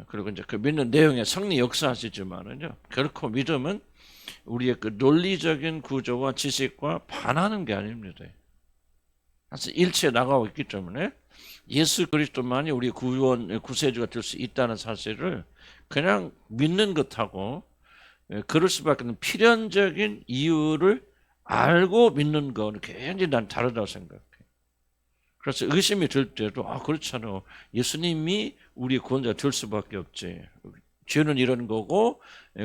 그리고 이제 그 믿는 내용에 성리 역사하시지만은요, 결코 믿음은 우리의 그 논리적인 구조와 지식과 반하는 게 아닙니다. 사실 일체에 나가고 있기 때문에 예수 그리스도만이 우리 구원 구세주가 될 수 있다는 사실을 그냥 믿는 것하고 그럴 수밖에 없는 필연적인 이유를 알고 믿는 거는 굉장히 난 다르다고 생각해. 그래서 의심이 들 때도 그렇잖아. 예수님이 우리 구원자 될 수밖에 없지. 죄는 이런 거고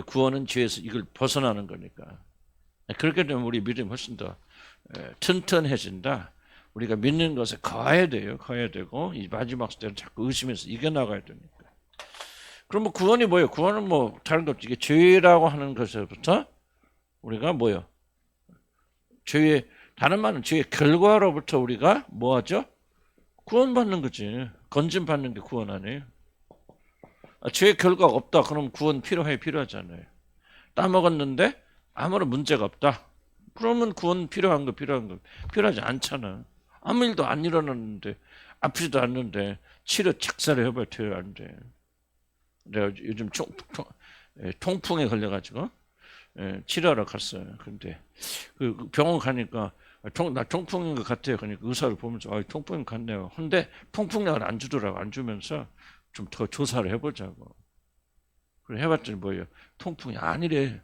구원은 죄에서 이걸 벗어나는 거니까. 그렇게 되면 우리 믿음이 훨씬 더 튼튼해진다. 우리가 믿는 것에 거해야 돼요. 거해야 되고 이 마지막 때는 자꾸 의심해서 이겨나가야 되니까. 그럼 뭐 구원이 뭐예요? 구원은 뭐 다른 것 없지. 이게 죄라고 하는 것에부터 우리가 뭐예요? 죄의 다른 말은 죄의 결과로부터 우리가 뭐하죠? 구원받는 거지. 건진받는 게 구원 아니에요. 죄의 결과가 없다. 그럼 구원 필요하잖아요. 따먹었는데 아무런 문제가 없다. 그러면 구원 필요한 거 필요하지 않잖아. 아무 일도 안 일어났는데 아프지도 않는데 치료 착사를 해봐야 돼요. 안 돼. 내가 요즘 통풍에 걸려가지고 치료하러 갔어요. 근데 그 병원 가니까 나 통풍인 것 같아요. 그러니까 의사를 보면서 통풍인 것 같네요. 근데 통풍약을 안 주더라고. 안 주면서 좀 더 조사를 해보자고. 그래 해봤더니 뭐예요? 통풍이 아니래.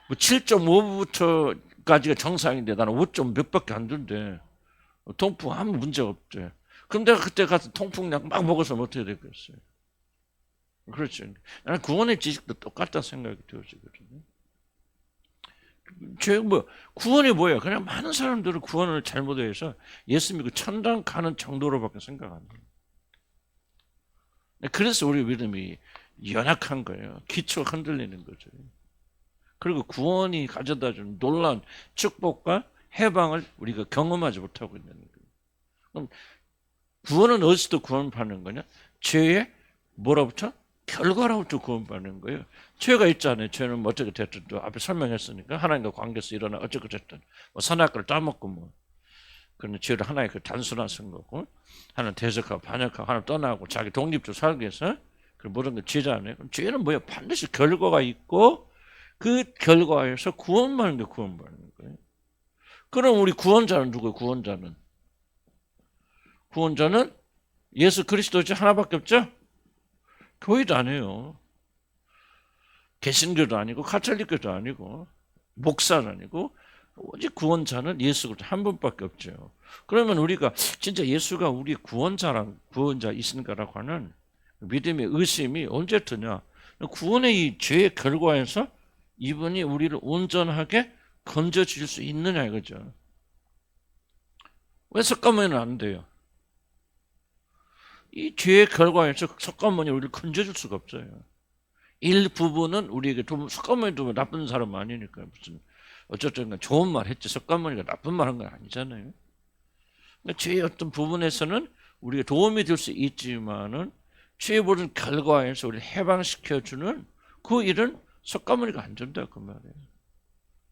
뭐 7.5부터까지가 정상인데 나는 5점 몇밖에 안 된대. 통풍 아무 문제가 없대. 그럼 내가 그때 가서 통풍약 막 먹어서 어떻게 되겠어요? 그렇죠. 나는 구원의 지식도 똑같다 생각이 되어지거든요. 구원이 뭐예요? 그냥 많은 사람들은 구원을 잘못해서 예수 믿고 천당 가는 정도로밖에 생각 안 해요. 그래서 우리 믿음이 연약한 거예요. 기초가 흔들리는 거죠. 그리고 구원이 가져다주는 놀라운 축복과 해방을 우리가 경험하지 못하고 있는 거예요. 그럼 구원은 어디서부터 구원받는 거냐? 죄의 뭐로부터? 결과로부터 구원받는 거예요. 죄가 있잖아요. 죄는 뭐 어떻게 됐든 또 앞에 설명했으니까 하나님과 관계에서 일어나 어떻게 됐든 뭐 선악과를 따먹고 뭐 그런 죄를 하나의 그 단순한 선거고 하나는 대적하고 반역하고 하나는 떠나고 자기 독립적으로 살기 위해서 그 모든 게 죄잖아요. 그럼 죄는 뭐예요? 반드시 결과가 있고 그 결과에서 구원받는 게 구원받는 거예요. 그럼 우리 구원자는 누구예요? 구원자는 예수 그리스도지 하나밖에 없죠? 교회도 아니에요. 개신교도 아니고 카톨릭교도 아니고 목사도 아니고 오직 구원자는 예수 그리스도 한 분밖에 없죠. 그러면 우리가 진짜 예수가 우리 구원자이신가라고 하는 믿음의 의심이 언제 드냐? 구원의 이 죄의 결과에서 이분이 우리를 온전하게 건져줄 수 있느냐 이거죠. 왜 석가모니는 안 돼요? 이 죄의 결과에서 석가모니 우리를 건져줄 수가 없어요. 일부분은 우리에게 석가모니도 나쁜 사람 아니니까 무슨 어쨌든 좋은 말 했지 석가모니가 나쁜 말 한 건 아니잖아요. 그러니까 죄의 어떤 부분에서는 우리가 도움이 될 수 있지만은 죄의 모든 결과에서 우리를 해방시켜주는 그 일은 석가모니가 안 된다 그 말이에요.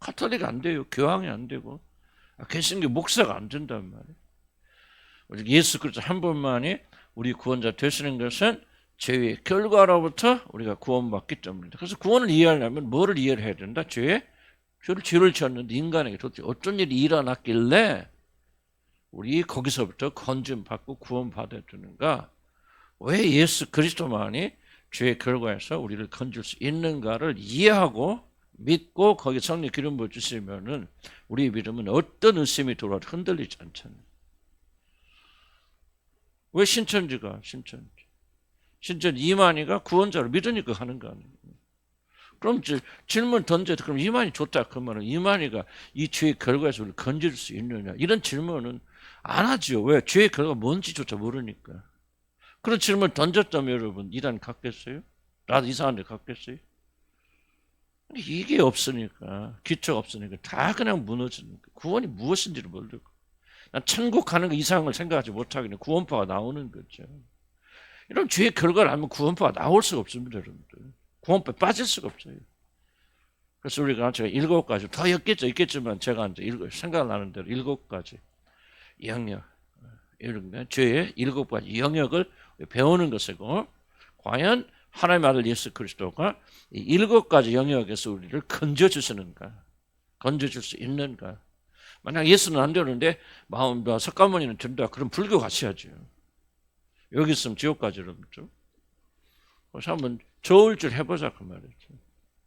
카톨릭 안 돼요. 교황이 안 되고 개신교 목사가 안 된단 말이에요. 예수 그리스도 한 분만이 우리 구원자 되시는 것은 죄의 결과로부터 우리가 구원받기 때문입니다. 그래서 구원을 이해하려면 뭐를 이해를 해야 된다? 죄를 지었는데 인간에게 도대체 어떤 일이 일어났길래 우리 거기서부터 건진받고 구원받아야 되는가? 왜 예수 그리스도만이 죄의 결과에서 우리를 건질 수 있는가를 이해하고 믿고 거기에 성령 기름 부어 주시면은 우리 믿음은 어떤 의심이 들어와도 흔들리지 않잖아요. 왜 신천 이만희가 구원자를 믿으니까 하는 거 아니에요. 그럼 질문 던져도 그럼 이만희 좋다 그러면 이만희가 이 죄의 결과에서 우리를 건질 수 있느냐 이런 질문은 안 하죠. 왜? 죄의 결과가 뭔지조차 모르니까. 그런 질문을 던졌다면 여러분 이단 갔겠어요? 나도 이상한 데 갔겠어요? 이게 없으니까 기초가 없으니까 다 그냥 무너지는 거예요. 구원이 무엇인지를 모르고 난 천국 가는 거 이상을 생각하지 못하겠네. 구원파가 나오는 거죠. 이런 죄의 결과를 알면 구원파가 나올 수가 없습니다. 여러분들. 구원파에 빠질 수가 없어요. 그래서 우리가 제가 7가지 더 있겠지만 제가 이제 생각나는 대로 7가지 영역 이런 죄의 7가지 영역을 배우는 것이고, 과연 하나님의 아들 예수 그리스도가 이 7가지 영역에서 우리를 건져주시는가, 건져줄 수 있는가. 만약 예수는 안 되는데 마음과 석가모니는 된다, 그럼 불교 가셔야죠. 여기 있으면 지옥 가지로. 그래서 한번 좋을 줄 해보자 그 말이죠.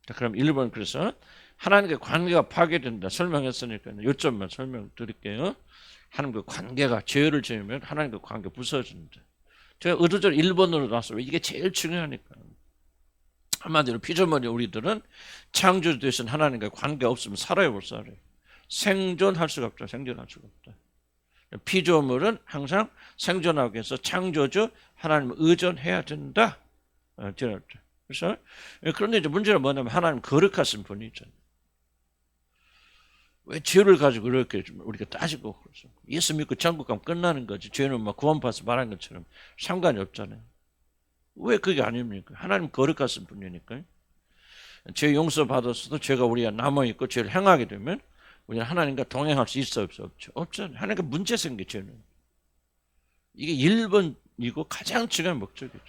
자, 그럼 1번, 그래서 하나님과 관계가 파괴된다 설명했으니까 요점만 설명드릴게요. 하나님과 관계가, 죄를 지으면 하나님과 관계 부서진다. 제가 의도적으로 1번으로 놨어요. 이게 제일 중요하니까. 한마디로 피조물이 우리들은 창조되신 하나님과 관계 없으면 살아요, 못 살아요? 생존할 수가 없죠. 생존할 수가 없다. 피조물은 항상 생존하기 위해서 창조주 하나님을 의존해야 된다. 그래서 그런데 이제 문제는 뭐냐면 하나님 거룩하신 분이죠. 왜 죄를 가지고 그렇게 우리가 따지고 그러죠? 예수 믿고 천국 가면 끝나는 거지. 죄는 막 구원받아서 말한 것처럼 상관이 없잖아요. 왜 그게 아닙니까? 하나님 거룩하신 분이니까요. 죄 용서 받았어도 죄가 우리가 남아있고 죄를 행하게 되면 우리는 하나님과 동행할 수 있어 없죠? 없잖아요. 하나님과 문제 생겨, 죄는. 이게 1번이고 가장 중요한 목적이죠.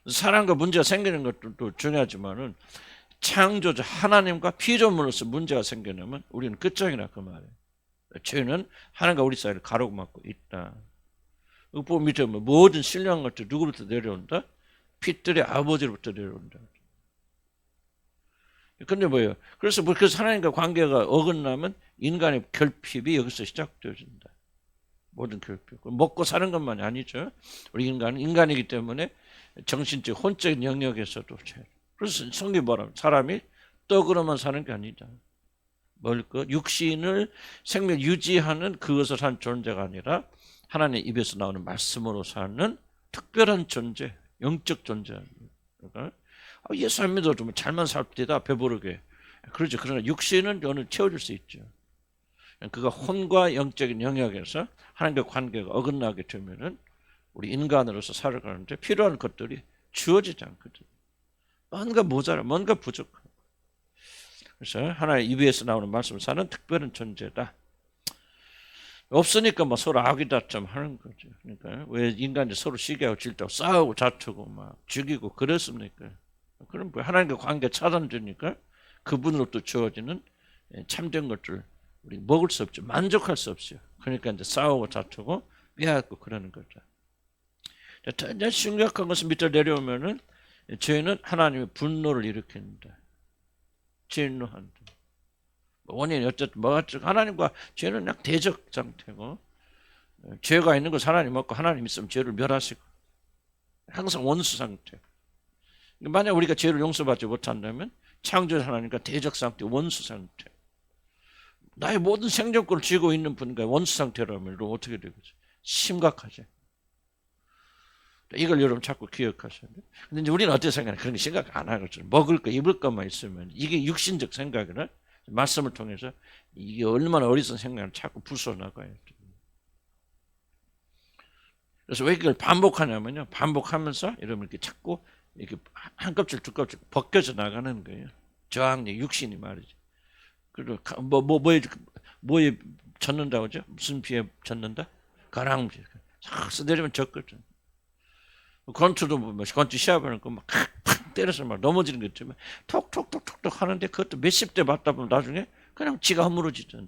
사람과 문제가 생기는 것도 중요하지만은 창조주 하나님과 피조물로서 문제가 생겨나면 우리는 끝장이라 그 말이에요. 죄는 하나님과 우리 사이를 가로고 막고 있다. 그거 밑에 모든 신령한 것들 누구부터 내려온다? 핏들의 아버지로부터 내려온다. 근데 뭐예요? 그래서 하나님과 관계가 어긋나면 인간의 결핍이 여기서 시작되어진다. 모든 결핍. 먹고 사는 것만이 아니죠. 우리 인간은 인간이기 때문에 정신적, 혼적인 영역에서도. 그래서 성경이 뭐라고? 사람이 떡으로만 사는 게 아니다. 뭘 것? 육신을 생명 유지하는 그것을 한 존재가 아니라 하나님의 입에서 나오는 말씀으로 사는 특별한 존재, 영적 존재. 그러니까 예수 안 믿어도 잘만 살때다 배부르게. 그렇죠. 그러나 육신은 오늘 채워줄 수 있죠. 그가 혼과 영적인 영역에서 하나님과 관계가 어긋나게 되면은 우리 인간으로서 살아가는데 필요한 것들이 주어지지 않거든. 뭔가 모자라, 뭔가 부족하고. 그래서 하나의 입에서 나오는 말씀을 사는 특별한 존재다. 없으니까 뭐 서로 아귀다툼 하는 거죠. 그러니까 왜 인간이 서로 시기하고 질투하고 싸우고 다투고 막 죽이고 그랬습니까? 그럼 하나님과 관계 차단되니까 그분으로부터 주어지는 참된 것들 우리 먹을 수 없죠. 만족할 수 없어요. 그러니까 이제 싸우고 다투고 빼앗고 그러는 거죠. 자, 심각한 것은 밑으로 내려오면은 죄는 하나님의 분노를 일으킵니다. 진노한다. 원인이 어쨌든 뭐가 하나님과 죄는 그냥 대적 상태고, 죄가 있는 것 하나님 없고 하나님 있으면 죄를 멸하시고 항상 원수 상태. 만약 우리가 죄를 용서받지 못한다면 창조 하나님과 대적 상태, 원수 상태. 나의 모든 생존권을 쥐고 있는 분과 원수 상태라면 어떻게 되겠어요? 심각하죠. 이걸 여러분 자꾸 기억하셔야 돼요. 근데 이제 우리는 어떻게 생각하냐? 그런 게 생각 안 하거든요. 먹을 거, 입을 것만 있으면 이게 육신적 생각이라 말씀을 통해서 이게 얼마나 어리석은 생각을 자꾸 부숴나가요. 그래서 왜 이걸 반복하냐면요. 반복하면서 여러분 이렇게 자꾸 이렇게 한 껍질 두 껍질 벗겨져 나가는 거예요. 저항력, 육신이 말이죠. 그리고 뭐에 젖는다고 하죠? 무슨 피에 젖는다? 가랑비. 싹 내리면 젖거든. 권투도 보면 권투 시합하는 거 막 팍팍 때려서 막 넘어지는 거 있지만 톡톡톡톡톡 하는데 그것도 몇십 대 맞다 보면 나중에 그냥 지가 허물어지잖아.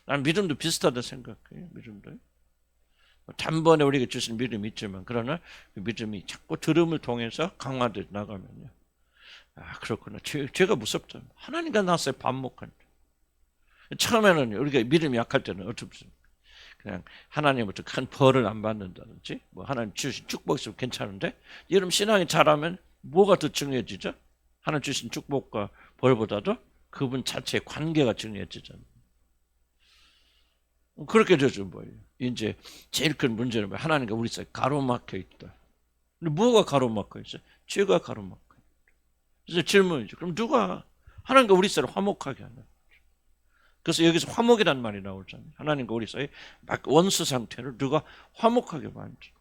난 믿음도 비슷하다 생각해요. 믿음도. 단번에 우리가 주신 믿음이 있지만 그러나 그 믿음이 자꾸 들음을 통해서 강화돼 나가면요. 아 그렇구나. 죄가 무섭다. 하나님과 나서의 반목한다. 처음에는 우리가 믿음이 약할 때는 어떻습니까? 그냥 하나님부터 큰 벌을 안 받는다든지 뭐 하나님 주신 축복 있으면 괜찮은데 여러분 신앙이 잘하면 뭐가 더 중요해지죠? 하나님 주신 축복과 벌보다도 그분 자체의 관계가 중요해지잖아요. 그렇게 되죠. 뭐예요? 이제 제일 큰 문제는 하나님과 우리 사이에 가로막혀 있다. 근데 뭐가 가로막혀 있어요? 죄가 가로막혀 있다. 그래서 질문이죠. 그럼 누가 하나님과 우리 사이를 화목하게 하나? 그래서 여기서 화목이라는 말이 나오잖아요. 하나님과 우리 사이 원수 상태를 누가 화목하게 만들어.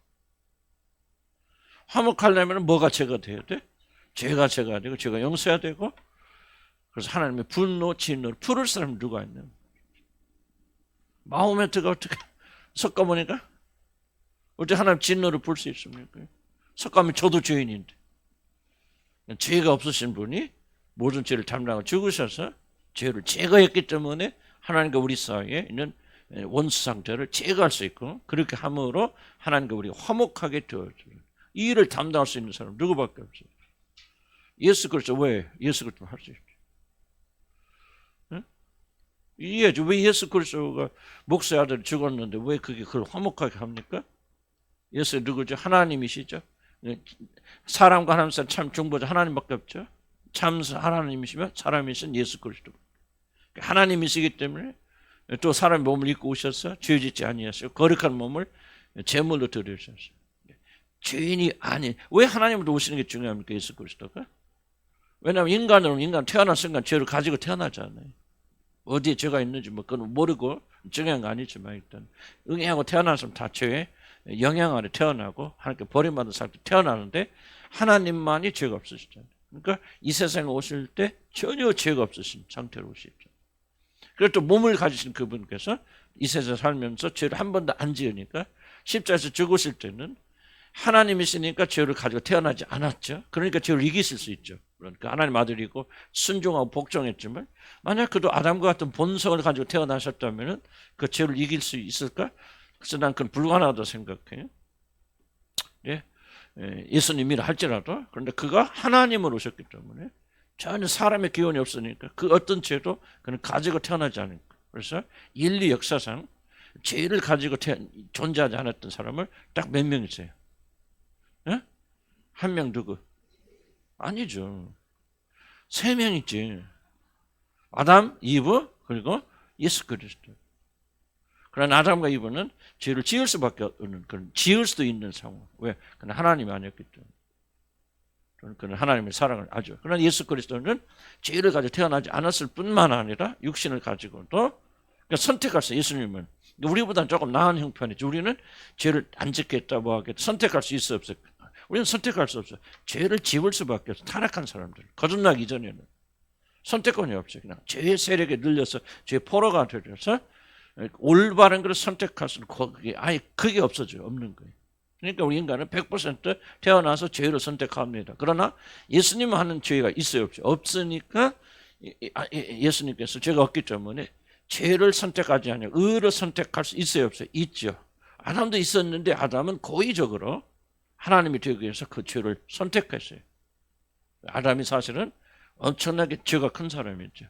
화목하려면 뭐가 죄가 돼야 돼? 죄가 되고 죄가 용서해야 되고 그래서 하나님의 분노, 진노를 풀을 사람이 누가 있냐? 마호메트가 어떻게 섞어보니까 어떻게 하나님 진노를 볼 수 있습니까? 섞으면 저도 죄인인데. 죄가 없으신 분이 모든 죄를 담당하고 죽으셔서 죄를 제거했기 때문에 하나님과 우리 사이에 있는 원수 상태를 제거할 수 있고, 그렇게 함으로 하나님과 우리가 화목하게 되어져요. 이 일을 담당할 수 있는 사람 누구밖에 없어요. 예수 그리스도. 왜 예수 그리스도 할 수 있죠? 응? 이해하죠. 왜 예수 그리스도가 목사의 아들이 죽었는데 왜 그걸 화목하게 합니까? 예수 누구죠? 하나님이시죠. 사람과 하나님 사이 참 중보자 하나님밖에 없죠. 참 하나님이시면 사람이신 예수 그리스도. 하나님이시기 때문에 또 사람의 몸을 입고 오셔서 죄 짓지 아니하시고 거룩한 몸을 제물로 드리셨어요. 죄인이 아닌, 왜 하나님으로 오시는 게 중요합니까? 예수 그리스도가. 왜냐하면 인간 태어난 순간 죄를 가지고 태어나잖아요. 어디에 죄가 있는지 뭐 그건 모르고 중요한 거 아니지만 일단 응애하고 태어나서 다 죄의 영향 아래 태어나고 하나님께 버림받은 상태 태어나는데 하나님만이 죄가 없으시잖아요. 그러니까 이 세상에 오실 때 전혀 죄가 없으신 상태로 오시죠. 그리고 또 몸을 가지신 그분께서 이 세상에 살면서 죄를 한 번도 안 지으니까 십자가에서 죽으실 때는 하나님이시니까 죄를 가지고 태어나지 않았죠. 그러니까 죄를 이기실 수 있죠. 그러니까 하나님 아들이고 순종하고 복종했지만 만약 그도 아담과 같은 본성을 가지고 태어나셨다면 그 죄를 이길 수 있을까? 그래서 난 그건 불가능하다고 생각해요. 예, 예수님이라 할지라도. 그런데 그가 하나님으로 오셨기 때문에 전혀 사람의 기원이 없으니까 그 어떤 죄도 그는 가지고 태어나지 않으니까. 그래서 인류 역사상 죄를 가지고 존재하지 않았던 사람을 딱 몇 명 있어요? 예? 한 명 누구? 아니죠. 3명 있지. 아담, 이브, 그리고 예수 그리스도. 그러나 아담과 이브는 죄를 지을 수밖에 없는, 그런 지을 수도 있는 상황. 왜? 그는 하나님이 아니었기 때문에. 그는 하나님의 사랑을 아죠. 그러나 예수 그리스도는 죄를 가지고 태어나지 않았을 뿐만 아니라 육신을 가지고도 그러니까 선택할 수. 예수님은 우리보다는 조금 나은 형편이죠. 우리는 죄를 안 짓겠다 뭐 하겠다 선택할 수 있어 없어요? 우리는 선택할 수 없어요. 죄를 지을 수밖에 없어요. 타락한 사람들. 거듭나기 이전에는 선택권이 없어요. 그냥 죄의 세력에 늘려서 죄의 포로가 되어서 올바른 것을 선택할 수는 그게 없어져요. 없는 거예요. 그러니까 우리 인간은 100% 태어나서 죄를 선택합니다. 그러나 예수님은 하는 죄가 있어요? 없어요? 없으니까 예수님께서 죄가 없기 때문에 죄를 선택하지 않아요. 의를 선택할 수 있어요? 없어요? 있죠. 아담도 있었는데 아담은 고의적으로 하나님이 되기 위해서 그 죄를 선택했어요. 아담이 사실은 엄청나게 죄가 큰 사람이죠.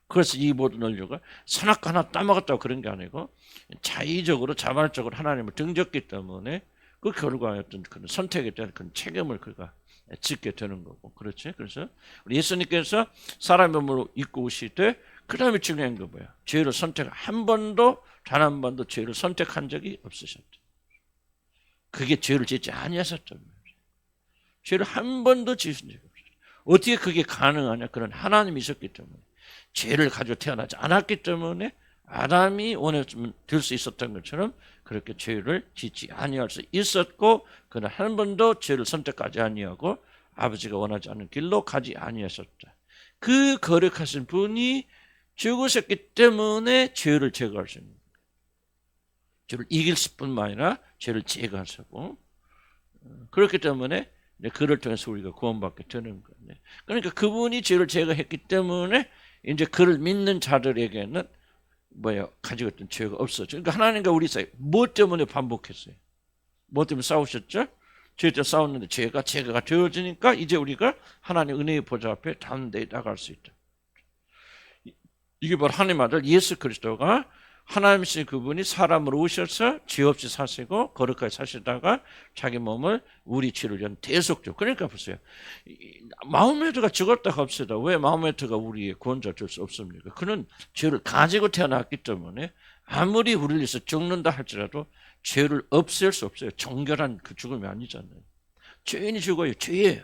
그래서 이 모든 인류가 선악 하나 따먹었다고 그런 게 아니고 자의적으로 자발적으로 하나님을 등졌기 때문에 그 결과였던 그런 선택에 대한 그런 책임을 그가 짓게 되는 거고. 그렇지? 그래서 우리 예수님께서 사람의 몸으로 입고 오시되 그 다음에 중요한 거 뭐야? 죄를 단 한 번도 죄를 선택한 적이 없으셨죠. 그게 죄를 짓지 아니하셨죠. 죄를 한 번도 지으신 적이 없어요. 어떻게 그게 가능하냐? 그런 하나님이 있었기 때문에. 죄를 가지고 태어나지 않았기 때문에 아담이 원했으면 될 수 있었던 것처럼 그렇게 죄를 짓지 아니할 수 있었고, 그는 한 번도 죄를 선택하지 아니하고 아버지가 원하지 않는 길로 가지 아니하셨다. 그 거룩하신 분이 죽으셨기 때문에 죄를 제거할 수 있는 거예요. 죄를 이길 뿐만 아니라 죄를 제거하시고, 그렇기 때문에 그를 통해서 우리가 구원받게 되는 거예요. 그러니까 그분이 죄를 제거했기 때문에 이제 그를 믿는 자들에게는 가지고 있던 죄가 없어져. 그러니까 하나님과 우리 사이 뭐 때문에 반복했어요? 뭐 때문에 싸우셨죠? 죄 때문에 싸웠는데 죄가 제거가 되어지니까 이제 우리가 하나님 은혜의 보좌 앞에 담대히 나갈 수 있다. 이게 바로 하나님 아들 예수 그리스도가 하나님이신 그분이 사람으로 오셔서 죄 없이 사시고 거룩하게 사시다가 자기 몸을 우리 죄를 위한 대속죄. 그러니까 보세요. 마호메트가 죽었다고 합시다. 왜 마호메트가 우리의 구원자 될 수 없습니까? 그는 죄를 가지고 태어났기 때문에 아무리 우리를 위해서 죽는다 할지라도 죄를 없앨 수 없어요. 정결한 그 죽음이 아니잖아요. 죄인이 죽어요. 죄예요.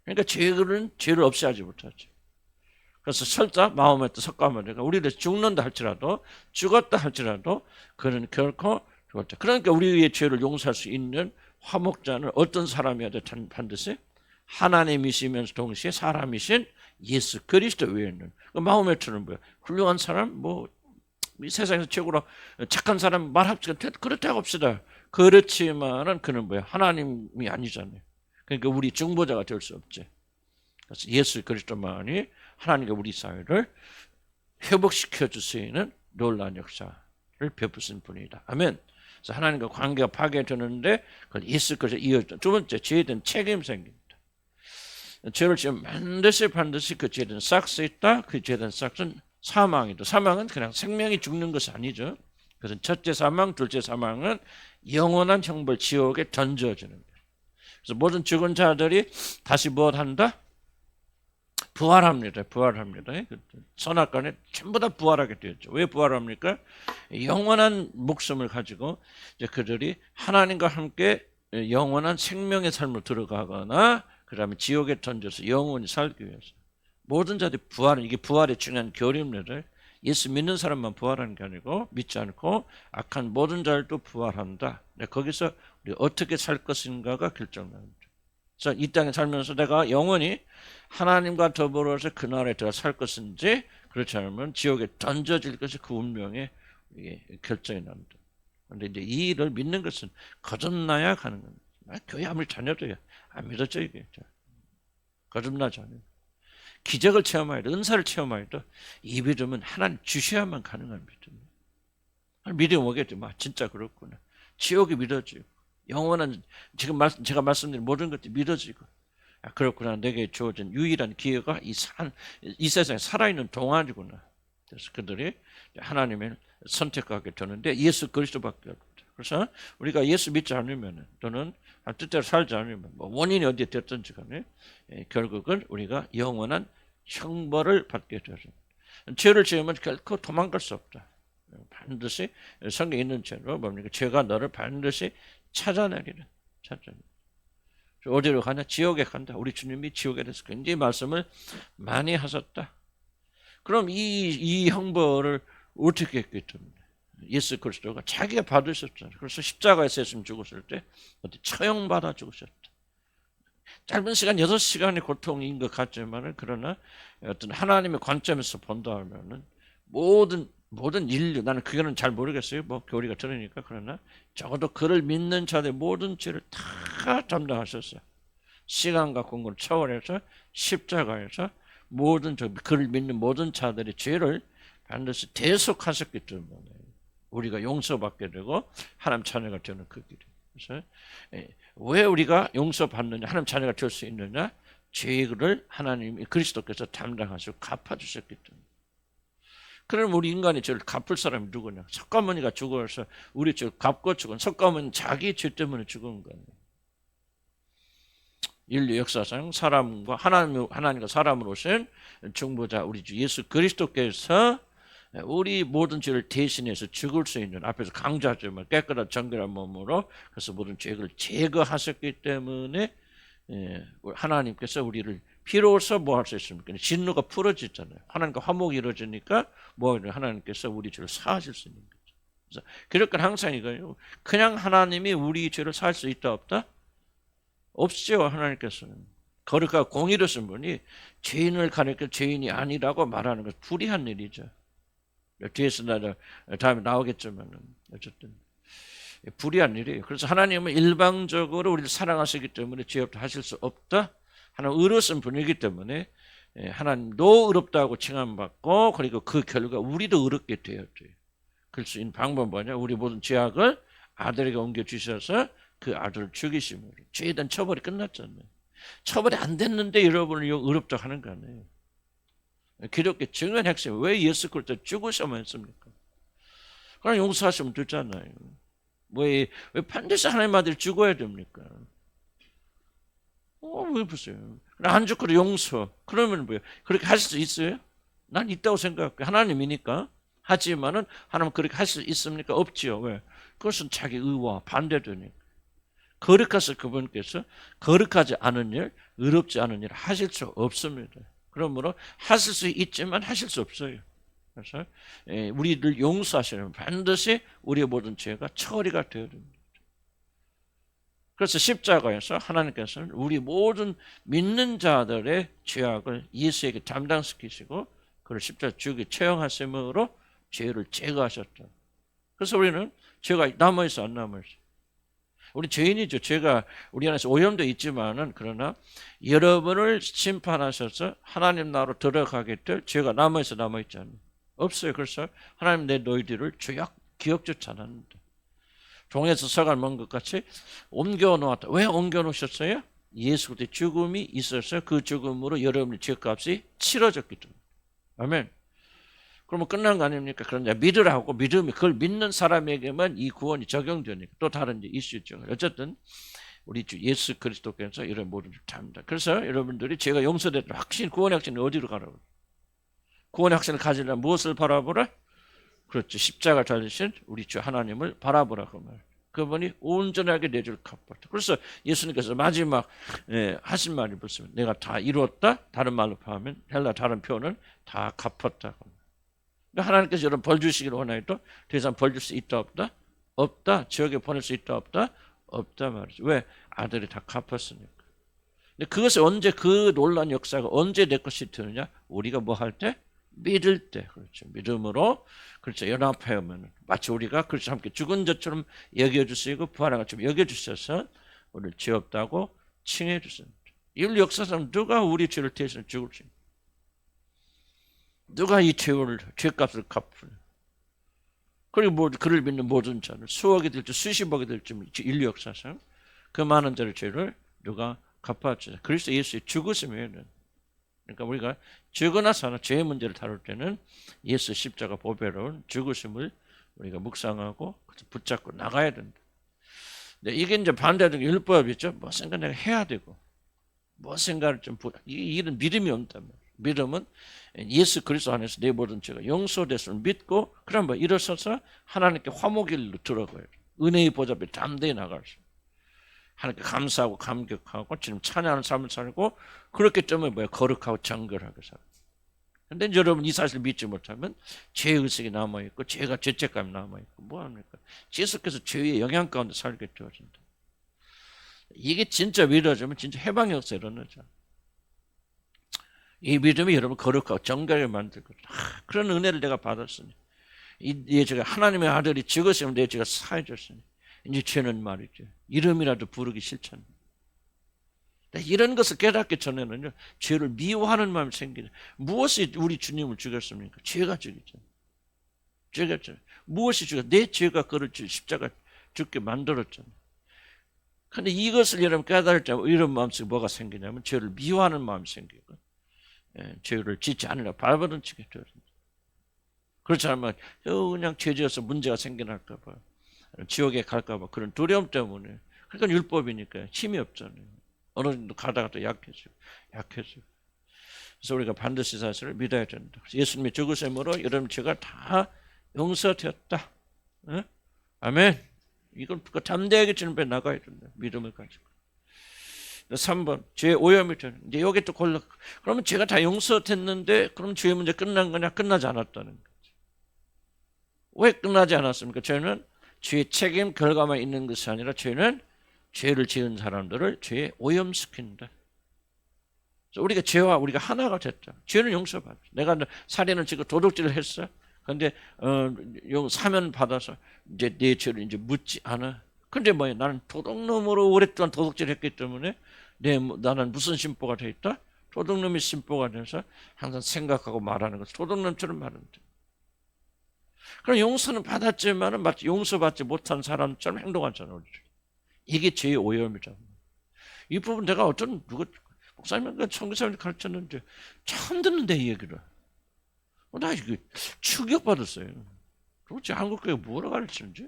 그러니까 죄를 없애하지 못하죠. 그래서 설사 마호메트 석가모니가 우리를 죽는다 할지라도 죽었다 할지라도 그는 결코 죽었다. 그러니까 우리의 죄를 용서할 수 있는 화목자는 어떤 사람이어야 돼? 반드시 하나님이시면서 동시에 사람이신 예수 그리스도 외에는. 마호메트는 뭐야? 훌륭한 사람? 이 세상에서 최고로 착한 사람 말합시다. 그렇다고 합시다. 그렇지만은 그는 뭐야? 하나님이 아니잖아요. 그러니까 우리 중보자가 될 수 없지. 그래서 예수 그리스도만이 하나님과 우리 사회를 회복시켜 주시는 놀라운 역사를 베푸신 분이다. 아멘. 그래서 하나님과 관계가 파괴되는데 그걸 예수 그리스도 이어져. 두 번째, 죄에 대한 책임이 생깁니다. 죄를 지으면 반드시 그 죄에 대한 삭스 있다. 그 죄에 대한 삭스는 사망이다. 사망은 그냥 생명이 죽는 것이 아니죠. 그래서 첫째 사망, 둘째 사망은 영원한 형벌 지옥에 던져지는 거예요. 그래서 모든 죽은 자들이 다시 뭘 한다? 부활합니다. 선악간에 전부 다 부활하게 되었죠. 왜 부활합니까? 영원한 목숨을 가지고 이제 그들이 하나님과 함께 영원한 생명의 삶을 들어가거나 그 다음에 지옥에 던져서 영원히 살기 위해서. 모든 자들이 부활은, 이게 부활의 중요한 교리입니다. 예수 믿는 사람만 부활하는 게 아니고 믿지 않고 악한 모든 자들도 부활한다. 거기서 우리 어떻게 살 것인가가 결정납니다. 그래서 이 땅에 살면서 내가 영원히 하나님과 더불어서 그 나라에 들어가 살 것인지, 그렇지 않으면 지옥에 던져질 것이 그 운명의 결정이 난다. 그런데 이제 이 일을 믿는 것은 거듭나야 가는 겁니다. 교회 아무리 다녀도요 안 믿어져. 이게 거듭나지 않아요. 기적을 체험하여도, 은사를 체험하여도 이 믿음은 하나님 주셔야만 가능한 믿음이에요. 믿음 오겠지. 진짜 그렇구나. 지옥이 믿어지고 영원한 지금 제가 말씀드린 모든 것들이 믿어지고, 그렇구나. 내게 주어진 유일한 기회가 이 세상에 살아있는 동안이구나. 그래서 그들이 하나님을 선택하게 되는데 예수 그리스도밖에 없다. 그래서 우리가 예수 믿지 않으면, 또는 뜻대로 살지 않으면, 원인이 어디에 됐든지 간에 결국은 우리가 영원한 형벌을 받게 되죠. 죄를 지으면 결코 도망갈 수 없다. 반드시 성경에 있는 죄로 뭡니까? 죄가 너를 반드시 찾아내리라. 어디로 가냐? 지옥에 간다. 우리 주님이 지옥에 대해서 굉장히 말씀을 많이 하셨다. 그럼 이 형벌을 어떻게 했기 때문에? 예수 그리스도가 자기가 받으셨잖아요. 그래서 십자가에서 예수님 죽었을 때 처형받아 죽으셨다. 짧은 시간 6시간의 고통인 것 같지만, 그러나 어떤 하나님의 관점에서 본다면은 모든 인류, 나는 그거는 잘 모르겠어요. 교리가 들으니까. 그러나 적어도 그를 믿는 자들의 모든 죄를 다 담당하셨어요. 시간과 공간을 초월해서 십자가에서 그를 믿는 모든 자들의 죄를 반드시 대속하셨기 때문에 우리가 용서받게 되고 하나님 자녀가 되는 그 길이에요. 그래서 왜 우리가 용서받느냐, 하나님 자녀가 될 수 있느냐? 죄를 하나님이 그리스도께서 담당하시고 갚아주셨기 때문에. 그럼 우리 인간의 죄를 갚을 사람이 누구냐? 석가모니가 죽어서 우리 죄를 갚고 죽은, 석가모니는 자기 죄 때문에 죽은 거예요. 인류 역사상 하나님과 사람으로 오신 중보자 우리 주 예수 그리스도께서 우리 모든 죄를 대신해서 죽을 수 있는, 앞에서 강조하지만 깨끗한 정결한 몸으로, 그래서 모든 죄를 제거하셨기 때문에 하나님께서 우리를 비로소 뭐 할 수 있습니까? 진노가 풀어지잖아요. 하나님과 화목이 이루어지니까 하나님께서 우리 죄를 사하실 수 있는 거죠. 그래서 그러니까 항상 이거예요. 그냥 하나님이 우리 죄를 사할 수 있다 없다? 없죠. 하나님께서는 거룩하고 공의로우신 분이 죄인을 가리켜 죄인이 아니라고 말하는 것은 불의한 일이죠. 뒤에서 다음에 나오겠지만 어쨌든 불의한 일이에요. 그래서 하나님은 일방적으로 우리를 사랑하시기 때문에 죄 없다 하실 수 없다. 하나님 의로우신 분이기 때문에 하나님도 의롭다고 칭함받고, 그리고 그 결과 우리도 의롭게 되었죠. 그럴 수 있는 방법은 뭐냐? 우리 모든 죄악을 아들에게 옮겨주셔서 그 아들을 죽이심으로 죄에 대한 처벌이 끝났잖아요. 처벌이 안 됐는데 여러분을 의롭다고 하는 거 아니에요. 기독교 중요한 핵심이 왜 예수 그리스도 죽으셔만 했습니까? 그냥 용서하시면 되잖아요. 왜 반드시 하나님 아들이 죽어야 됩니까? 왜 보세요. 안 죽고도 용서. 그러면 뭐예요? 그렇게 할 수 있어요? 난 있다고 생각해요. 하나님이니까. 하지만은 하나님 그렇게 할 수 있습니까? 없지요. 왜? 그것은 자기 의와 반대되니까. 거룩하셔 그분께서 거룩하지 않은 일, 의롭지 않은 일 하실 수 없습니다. 그러므로 하실 수 있지만 하실 수 없어요. 그래서 우리를 용서하시려면 반드시 우리의 모든 죄가 처리가 되어야 됩니다. 그래서 십자가에서 하나님께서는 우리 모든 믿는 자들의 죄악을 예수에게 담당시키시고 그를 십자가 죽이 처형하심으로 죄를 제거하셨다. 그래서 우리는 죄가 남아있어 안 남아있어? 우리 죄인이죠. 죄가 우리 안에서 오염되어 있지만은 그러나 여러분을 심판하셔서 하나님 나라로 들어가게 될 죄가 남아있어 남아있지 않아요? 없어요. 그래서 하나님 내 너희들을 죄악 기억조차 안 합니다. 종에서 석을 먹은 것 같이 옮겨 놓았다. 왜 옮겨 놓으셨어요? 예수 그리스도의 죽음이 있어서 그 죽음으로 여러분의 죄값이 치러졌기 때문에. 아멘. 그러면 끝난 거 아닙니까? 그러냐 믿으라고 믿음이 그걸 믿는 사람에게만 이 구원이 적용되니까 또 다른 이슈죠. 어쨌든 우리 주 예수 그리스도께서 이런 모든 걸 다 합니다. 그래서 여러분들이 제가 용서됐다 확신 구원의 확신이 어디로 가라고? 구원의 확신을 가지려면 무엇을 바라보라? 그렇죠. 십자가 달리신 우리 주 하나님을 바라보라고 말. 그분이 온전하게 내 죄를 갚았다. 그래서 예수님께서 마지막 하신 말이 무슨? 내가 다 이루었다. 다른 말로 하면 헬라 다른 표현은 다 갚았다고. 하나님께서 여러분 벌 주시기를 원하여도 더 이상 벌 줄 수 있다 없다? 없다. 지옥에 보낼 수 있다 없다? 없다 말이죠. 왜? 아들이 다 갚았으니까. 근데 그것이 언제 그 놀라운 역사가 언제 내 것이 되느냐? 우리가 뭐 할 때? 믿을 때. 그렇죠. 믿음으로 그렇죠. 연합하면 마치 우리가 그렇죠. 함께 죽은 자처럼 여겨주시고 부활한 것처럼 여겨주셔서 우리를 죄 없다고 칭해 주십니다. 인류 역사상 누가 우리 죄를 대신해 죽을 수 있습니까? 누가 이 죄값을 갚으려? 그리고 그를 믿는 모든 자를 수억이 될지 수십억이 될지 인류 역사상 그 많은 자의 죄를 누가 갚아주자. 그리스도 예수의 죽으심에는 그러니까 우리가 죽거나 사나 죄의 문제를 다룰 때는 예수 십자가 보배로운 죽으심을 우리가 묵상하고 붙잡고 나가야 된다. 근데 이게 이제 반대로 율법이죠. 무엇인가 내가 해야 되고 무엇인가를 이런 믿음이 온단 말이에요. 믿음은 예수 그리스도 안에서 내 모든 죄가 용서됐음을 믿고 그럼 일어서서 하나님께 화목일로 들어가요. 은혜의 보좌에 담대히 나갈 수. 하나님께 감사하고 감격하고 지금 찬양하는 삶을 살고 그렇기 때문에 거룩하고 정결하게 살아요. 그런데 여러분 이 사실을 믿지 못하면 죄의식이 남아있고 죄가 죄책감이 남아있고 뭐합니까? 계속해서 죄의 영향 가운데 살게 되어진다. 이게 진짜 믿어지면 진짜 해방의 역사 일어나죠. 이 믿음이 여러분 거룩하고 정결하게 만들거든요. 그런 은혜를 내가 받았으니 이 제가 하나님의 아들이 죽었으면 내 죄가 사해졌으니 이제 죄는 말이죠. 이름이라도 부르기 싫잖아요. 이런 것을 깨닫기 전에는요. 죄를 미워하는 마음이 생기죠. 무엇이 우리 주님을 죽였습니까? 죄가 죽였잖아요. 죄가 죽였잖아요. 무엇이 죽였? 내 죄가 그를 십자가 죽게 만들었잖아요. 그런데 이것을 여러분 깨달을 때 이런 마음속에 뭐가 생기냐면 죄를 미워하는 마음이 생기고 죄를 짓지 않으려 발버둥 치게 되어진다. 그렇지 않으면 그냥 죄지어서 문제가 생겨날까 봐. 지옥에 갈까 봐 그런 두려움 때문에. 그러니까 율법이니까 힘이 없잖아요. 어느 정도 가다가 또 약해지고. 그래서 우리가 반드시 사실을 믿어야 된다. 예수님의 죽으심으로 여러분 죄가 다 용서되었다. 어? 아멘. 이건 담대하게 주님께 나가야 된다. 믿음을 가지고. 3번 죄 오염이 되는. 이제 여기 또 그러면 죄가 다 용서됐는데 그럼 죄의 문제 끝난 거냐? 끝나지 않았다는 거지. 왜 끝나지 않았습니까? 죄는 죄의 책임 결과만 있는 것이 아니라 죄는 죄를 지은 사람들을 죄에 오염시킨다. 우리가 하나가 됐다. 죄는 용서받아. 내가 살인을 지고 도둑질을 했어. 그런데 사면 받아서 이제 내 죄를 이제 묻지 않아. 근데 뭐야? 나는 도둑놈으로 오랫동안 도둑질했기 때문에 나는 무슨 심보가 돼 있다? 도둑놈이 심보가 돼서 항상 생각하고 말하는 것. 도둑놈처럼 말한다. 그럼 용서는 받았지만은 마치 용서받지 못한 사람처럼 행동하잖아요. 이게 죄의 오염이잖아요. 이 부분 내가 목사님과 청교사님이 가르쳤는데 처음 듣는데 이 얘기를. 나 이거 충격받았어요. 도대체 한국교회 뭐라 가르치는지?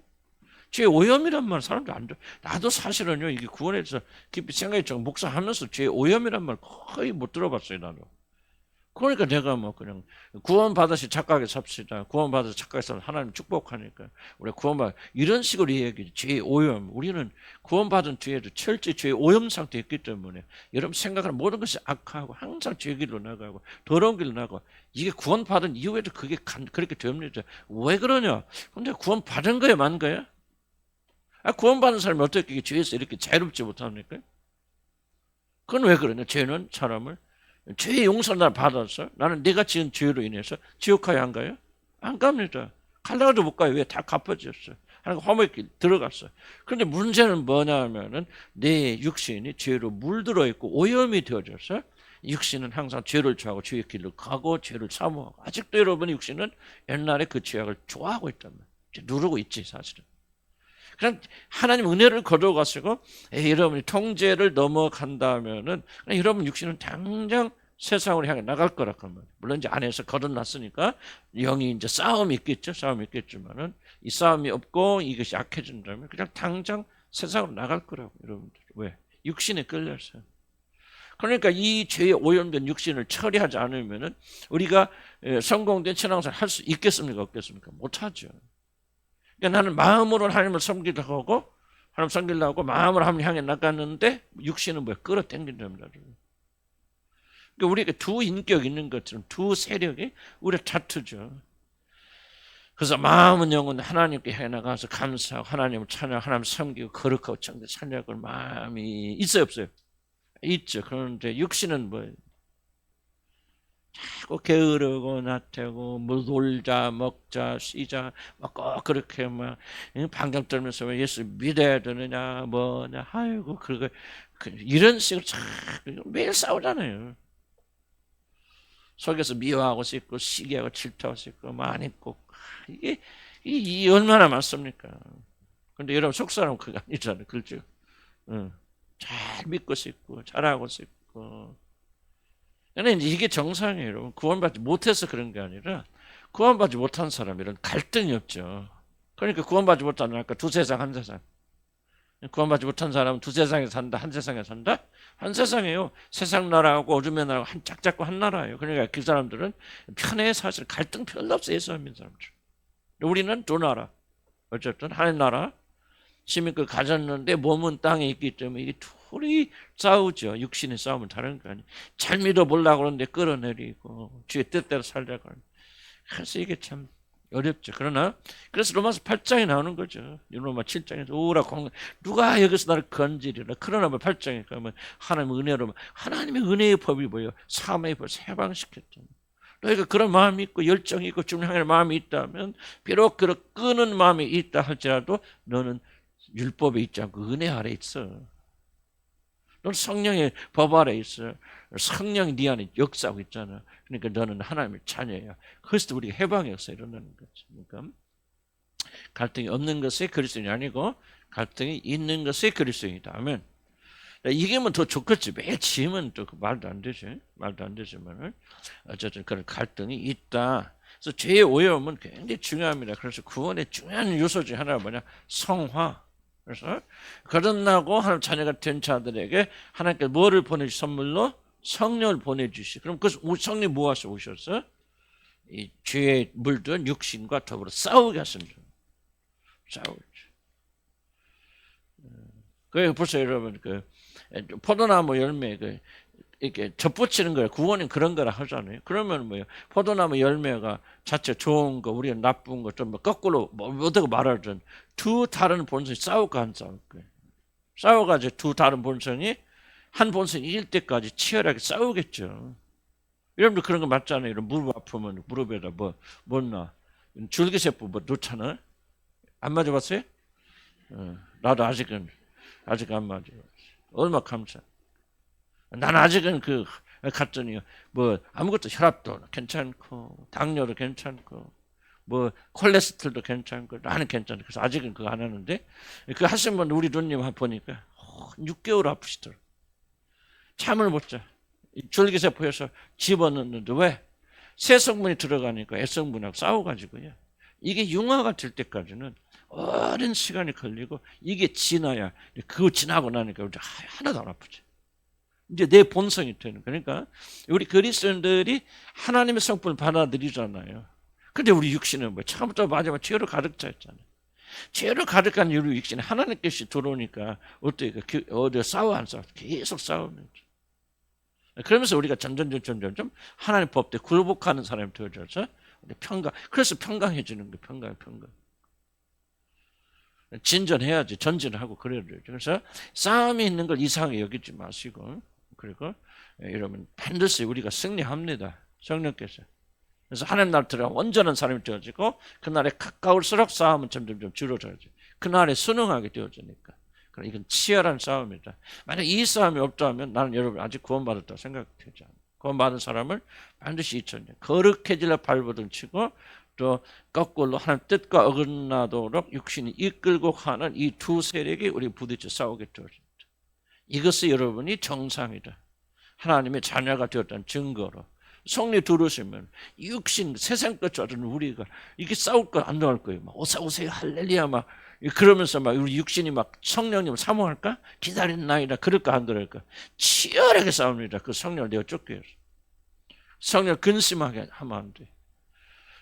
죄의 오염이란 말 사람들 안 돼. 나도 사실은요 이게 구원에서 깊이 생각했죠. 목사하면서 죄의 오염이란 말 거의 못 들어봤어요 나는. 그러니까 내가 그냥 구원받으시 착하게 삽시다. 구원받아서 착하게 살면 하나님 축복하니까 우리 이런 식으로 얘기해. 죄의 오염. 우리는 구원받은 뒤에도 철저히 죄의 오염 상태에 있기 때문에 여러분 생각하는 모든 것이 악하고 항상 죄 길로 나가고 더러운 길로 나가고 이게 구원받은 이후에도 그게 그렇게 됩니다. 왜 그러냐? 근데 구원받은 거야 만 거야? 구원받은 사람이 어떻게 죄에서 이렇게 자유롭지 못합니까? 그건 왜 그러냐? 죄는 사람을 죄의 용서를 받아서 나는 내가 지은 죄로 인해서 지옥 가야 한가요? 안 갑니다. 갈라도 못 가요. 왜? 다 갚아졌어요. 하나님 화목에 들어갔어요. 그런데 문제는 뭐냐 하면은 내 육신이 죄로 물들어 있고 오염이 되어져서 육신은 항상 죄를 좋아하고 죄의 길로 가고 죄를 사모하고 아직도 여러분의 육신은 옛날에 그 죄악을 좋아하고 있단 말이에요. 누르고 있지 사실은. 그냥 하나님 은혜를 거둬가지고 여러분이 통제를 넘어간다면은 여러분 육신은 당장 세상으로 향해 나갈 거라 그 말이에요. 물론 이제 안에서 거듭났으니까 영이 이제 싸움이 있겠죠. 싸움이 있겠지만은 이 싸움이 없고 이것이 약해진다면 그냥 당장 세상으로 나갈 거라고 여러분들. 왜? 육신에 끌려서. 그러니까 이 죄에 오염된 육신을 처리하지 않으면은 우리가 성공된 신앙생활 할 수 있겠습니까? 없겠습니까? 못하죠. 그러니까 나는 마음으로 하나님을 섬기려고 하고 하나님 섬기려고 하고 마음으로 하나님 향해 나갔는데 육신은 뭐야? 끌어당긴답니다. 그러니까 우리가 두 인격이 있는 것처럼 두 세력이 우리가 다투죠. 그래서 마음은 영은 하나님께 향해 나가서 감사하고 하나님을 찬양, 하나님 섬기고 거룩하고 정대 찬양할 마음이 있어요, 없어요? 있죠. 그런데 육신은 뭐예요? 자꾸 게으르고 나태고 뭐 놀자 먹자 쉬자 막 꼭 그렇게 막 방장 떨면서 왜 예수 믿어야 되느냐 뭐냐 아이고 그거 이런 식으로 자꾸 매일 싸우잖아요. 속에서 미워하고 싶고 시기하고 질투하고 싶고 많이 있고 이게 얼마나 많습니까? 근데 여러분 속사람은 그거 아니잖아요. 그렇죠? 잘 믿고 싶고 잘하고 싶고. 근데 이제 이게 정상이에요. 여러분. 구원받지 못해서 그런 게 아니라 구원받지 못한 사람이란 갈등이 없죠. 그러니까 구원받지 못하는 아까 두 세상 한 세상. 구원받지 못한 사람은 두 세상에 산다, 한 세상에 산다? 한 세상이에요. 세상 나라하고 어둠의 나라하고 한 짝 잡고 한 나라예요. 그러니까 그 사람들은 편해 사실 갈등 별로 없어요. 예수 믿는 사람들. 우리는 두 나라. 어쨌든 하나님 나라. 시민을 가졌는데 몸은 땅에 있기 때문에 이게 둘이 싸우죠. 육신의 싸움은 다른 거 아니에요. 잘 믿어보려고 그러는데 끌어내리고 주의 뜻대로 살려고 하는. 그래서 이게 참 어렵죠. 그러나 그래서 로마서 8장에 나오는 거죠. 로마 7장에서 오라 공 누가 여기서 나를 건지리라. 그러나 8장에 가면 하나님의 은혜로 하나님의 은혜의 법이 뭐예요? 사함의 법을 해방시켰죠. 너희가 그런 마음이 있고 열정이 있고 주님 향할 마음이 있다면 비록 그런 끄는 마음이 있다 할지라도 너는 율법에 있지 않고 은혜 아래 있어. 너는 성령의 법 아래 있어. 성령이 네 안에 역사하고 있잖아. 그러니까 너는 하나님의 자녀야. 그래서 우리가 해방의 역사 일어나는 거지. 그러니까 갈등이 없는 것이 그리스도인이 아니고 갈등이 있는 것이 그리스도인이다. 아멘. 이게면 더 좋겠지. 매일 지으면 또 말도 안 되지. 말도 안 되지만은 어쨌든 그런 갈등이 있다. 그래서 죄의 오염은 굉장히 중요합니다. 그래서 구원의 중요한 요소 중 하나가 뭐냐? 성화. 그래서 거듭나고 하나님 자녀가 된 자들에게 하나님께 뭐를 보내주시 선물로? 성령을 보내주시. 그럼 그 성령이 무엇을 오셔서 이 죄에 물든 육신과 더불어 싸우게 하십니다. 싸우죠. 그래 벌써 여러분 그 포도나무 열매 이렇게 접붙이는 거예요. 구원은 그런 거라 하잖아요. 그러면 뭐예요? 포도나무 열매가 자체 좋은 거, 우리가 나쁜 거, 좀 거꾸로 어떻게 말하든 두 다른 본성이 싸울까 안 싸울까? 싸워가지고 두 다른 본성이 한 본성이 이길 때까지 치열하게 싸우겠죠. 여러분들 그런 거 맞잖아요. 이런 무릎 아프면 무릎에다 뭐 놔? 줄기세포 뭐 놓잖아. 안 맞아봤어요? 나도 아직은 안 맞아요. 얼마 감사. 난 아직은 갔더니 뭐 아무것도 혈압도 괜찮고 당뇨도 괜찮고 뭐 콜레스테롤도 괜찮고 나는 괜찮아. 그래서 아직은 그거 안 하는데 그 하신 분 우리 누님 보니까 6개월 아프시더라고. 잠을 못 자. 줄기세포에서 집어넣는데 왜? 새 성분이 들어가니까 애성분하고 싸워가지고요. 이게 융화가 될 때까지는 오랜 시간이 걸리고 이게 지나야 그거 지나고 나니까 이제 하나도 안 아프지. 이제 내 본성이 되는 그러니까 우리 그리스도인들이 하나님의 성품을 받아들이잖아요. 근데 우리 육신은 뭐 처음부터 마지막 죄로 가득 차 있잖아요. 죄로 가득한 우리 육신에 하나님의 것이 들어오니까 어떻게 어디 싸워 안 싸워 계속 싸우는 거죠. 그러면서 우리가 점점 하나님 법대 굴복하는 사람이 되어져서 평강. 그래서 평강해지는 거예요. 평강. 진전해야지. 전진을 하고 그래야 되죠. 그래서 싸움이 있는 걸 이상하게 여기지 마시고 그리고 여러분 반드시 우리가 승리합니다. 성령께서. 그래서 하나님 나라로 들어가 온전한 사람이 되어지고 그날에 가까울수록 싸움은 점점 줄어들어져. 그날에 순응하게 되어지니까. 그럼 이건 치열한 싸움이다. 만약 이 싸움이 없다면 나는 여러분 아직 구원받았다고 생각되지 않아요. 구원받은 사람을 반드시 잊혀내. 거룩해질러 발버둥 치고 또 거꾸로 하나님 뜻과 어긋나도록 육신이 이끌고 가는 이 두 세력이 우리 부딪혀 싸우게 되어집니다. 이것이 여러분이 정상이다. 하나님의 자녀가 되었다는 증거로. 성령 들으시면 육신 세상 것처럼 우리가 이게 싸울 거 안 나올 거예요. 막 오세요 할렐루야 막 그러면서 막 우리 육신이 막 성령님을 사모할까? 기다리는 나이다. 그럴까 안 그럴까? 치열하게 싸웁니다. 그 성령을 내어 쫓겨서. 성령을 근심하게 하면 안 돼.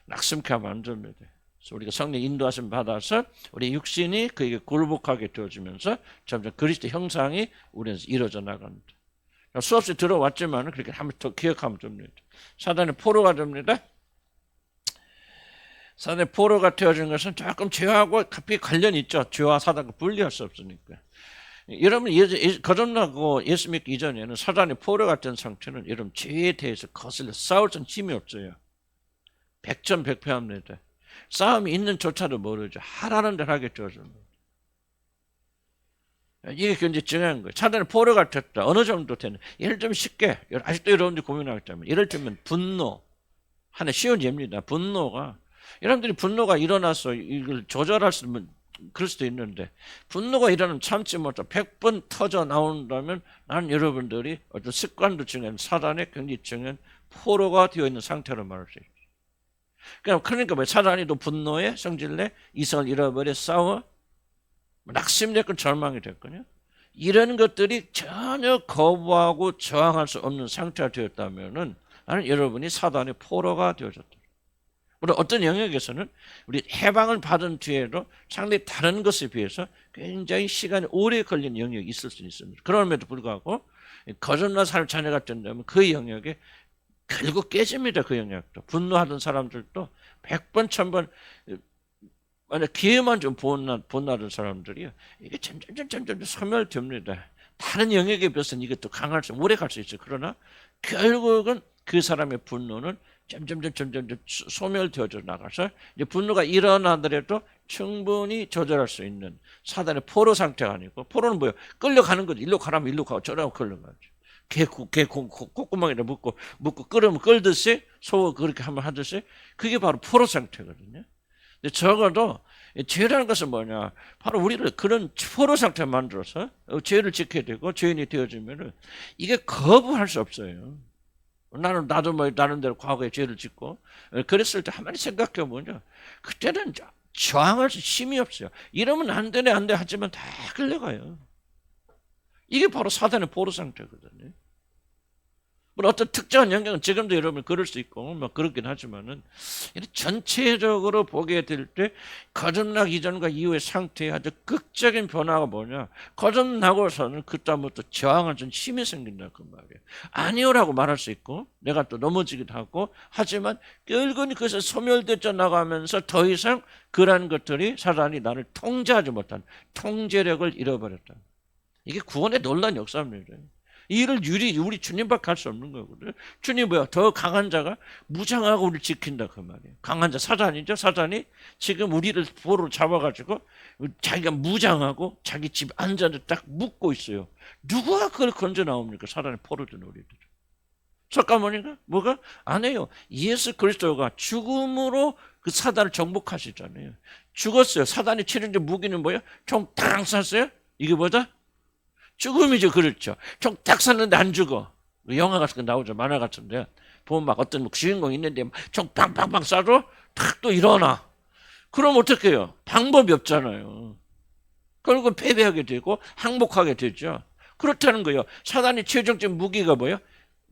낙심케 하면 안 됩니다. 그래서 우리가 성령 인도하심 받아서 우리 육신이 그에게 굴복하게 되어지면서 점점 그리스도 형상이 우리에서 이루어져 나갑니다. 수없이 들어왔지만 그렇게 한번 더 기억하면 됩니다. 사단의 포로가 됩니다. 사단의 포로가 되어진 것은 조금 죄하고 가깝게 관련이 있죠. 죄와 사단과 분리할 수 없으니까. 여러분 거듭나고 예수 믿기 이전에는 사단의 포로가 된 상태는 여러분 죄에 대해서 거슬려 싸울 수 힘이 없어요. 백전백패합니다. 싸움이 있는 조차도 모르죠. 하라는 대로 하게 되어집니다. 이게 굉장히 중요한 거예요. 사단의 포로가 됐다. 어느 정도 되는. 예를 들면 쉽게 아직도 여러분들이 고민하겠다면 예를 들면 분노 하나 쉬운 예입니다. 분노가 여러분들이 분노가 일어나서 이걸 조절할 수 있는 그럴 수도 있는데 분노가 일어나면 참지 못하고 100번 터져 나온다면 나는 여러분들이 어떤 습관도 중요한 사단의 굉장히 중요한 포로가 되어 있는 상태로 말할 수 있어요. 그러니까 왜 사단이 또 분노에 성질내 이성을 잃어버려 싸워 낙심됐건 절망이 됐거든요. 이런 것들이 전혀 거부하고 저항할 수 없는 상태가 되었다면은 나는 여러분이 사단의 포로가 되어졌다. 물론 어떤 영역에서는 우리 해방을 받은 뒤에도 상당히 다른 것에 비해서 굉장히 시간이 오래 걸리는 영역이 있을 수 있습니다. 그럼에도 불구하고 거듭난 삶의 자녀가 된다면 그 영역에 결국 깨집니다. 그 영역도. 분노하던 사람들도 100번 1000번 만약 기회만 좀 본나던 사람들이요. 이게 점점 소멸됩니다. 다른 영역에 비해서는 이것도 강할 수 오래 갈 수 있어요. 그러나 결국은 그 사람의 분노는 점점 소멸되어져 나가서 이제 분노가 일어나더라도 충분히 조절할 수 있는 사단의 포로 상태가 아니고 포로는 뭐예요? 끌려가는 거죠. 일로 가라면 일로 가고 저라고 끌려가죠. 개 콧구멍에다 묶고 끓으면 끌듯이 소 그렇게 하면 하듯이 그게 바로 포로 상태거든요. 근데 적어도 죄라는 것은 뭐냐? 바로 우리를 그런 포로 상태에 만들어서 죄를 지켜야 되고 죄인이 되어지면은 이게 거부할 수 없어요. 나도 뭐 나름대로 과거에 죄를 짓고 그랬을 때 한마디 생각해 보면 그때는 저항할 수 힘이 없어요. 이러면 안 되네 하지만 다 끌려가요. 이게 바로 사단의 포로 상태거든요. 물론 어떤 특정한 영역은 지금도 여러분 그럴 수 있고 뭐 그렇긴 하지만은 전체적으로 보게 될 때 거듭나기 이전과 이후의 상태의 아주 극적인 변화가 뭐냐? 거듭나고서는 그다음부터 저항할 수 있는 힘이 생긴다 그 말이에요. 아니오라고 말할 수 있고 내가 또 넘어지기도 하고 하지만 결국은 그것을 소멸되어 나가면서 더 이상 그러한 것들이 사단이 나를 통제하지 못한 통제력을 잃어버렸다. 이게 구원의 놀라운 역사입니다. 이 일을 우리 주님밖에 할 수 없는 거거든요. 주님 뭐야? 더 강한 자가 무장하고 우리를 지킨다 그 말이에요. 강한 자 사단이죠. 사단이 지금 우리를 포로로 잡아가지고 자기가 무장하고 자기 집 앉아서 딱 묶고 있어요. 누가 그걸 건져 나옵니까? 사단의 포로든 우리들. 잠깐만요. 뭐가? 안 해요. 예수 그리스도가 죽음으로 그 사단을 정복하시잖아요. 죽었어요. 사단이 치는 무기는 뭐야? 총 딱 쐈어요. 이게 뭐다? 죽음이죠. 그렇죠. 총 딱 쐈는데 안 죽어. 영화 같은 거 나오죠. 만화 같은데. 보면 막 어떤 주인공 있는데 총 빵빵빵 쏴도 탁 또 일어나. 그럼 어떻게 해요? 방법이 없잖아요. 결국은 패배하게 되고 항복하게 되죠. 그렇다는 거예요. 사단의 최종적 무기가 뭐예요?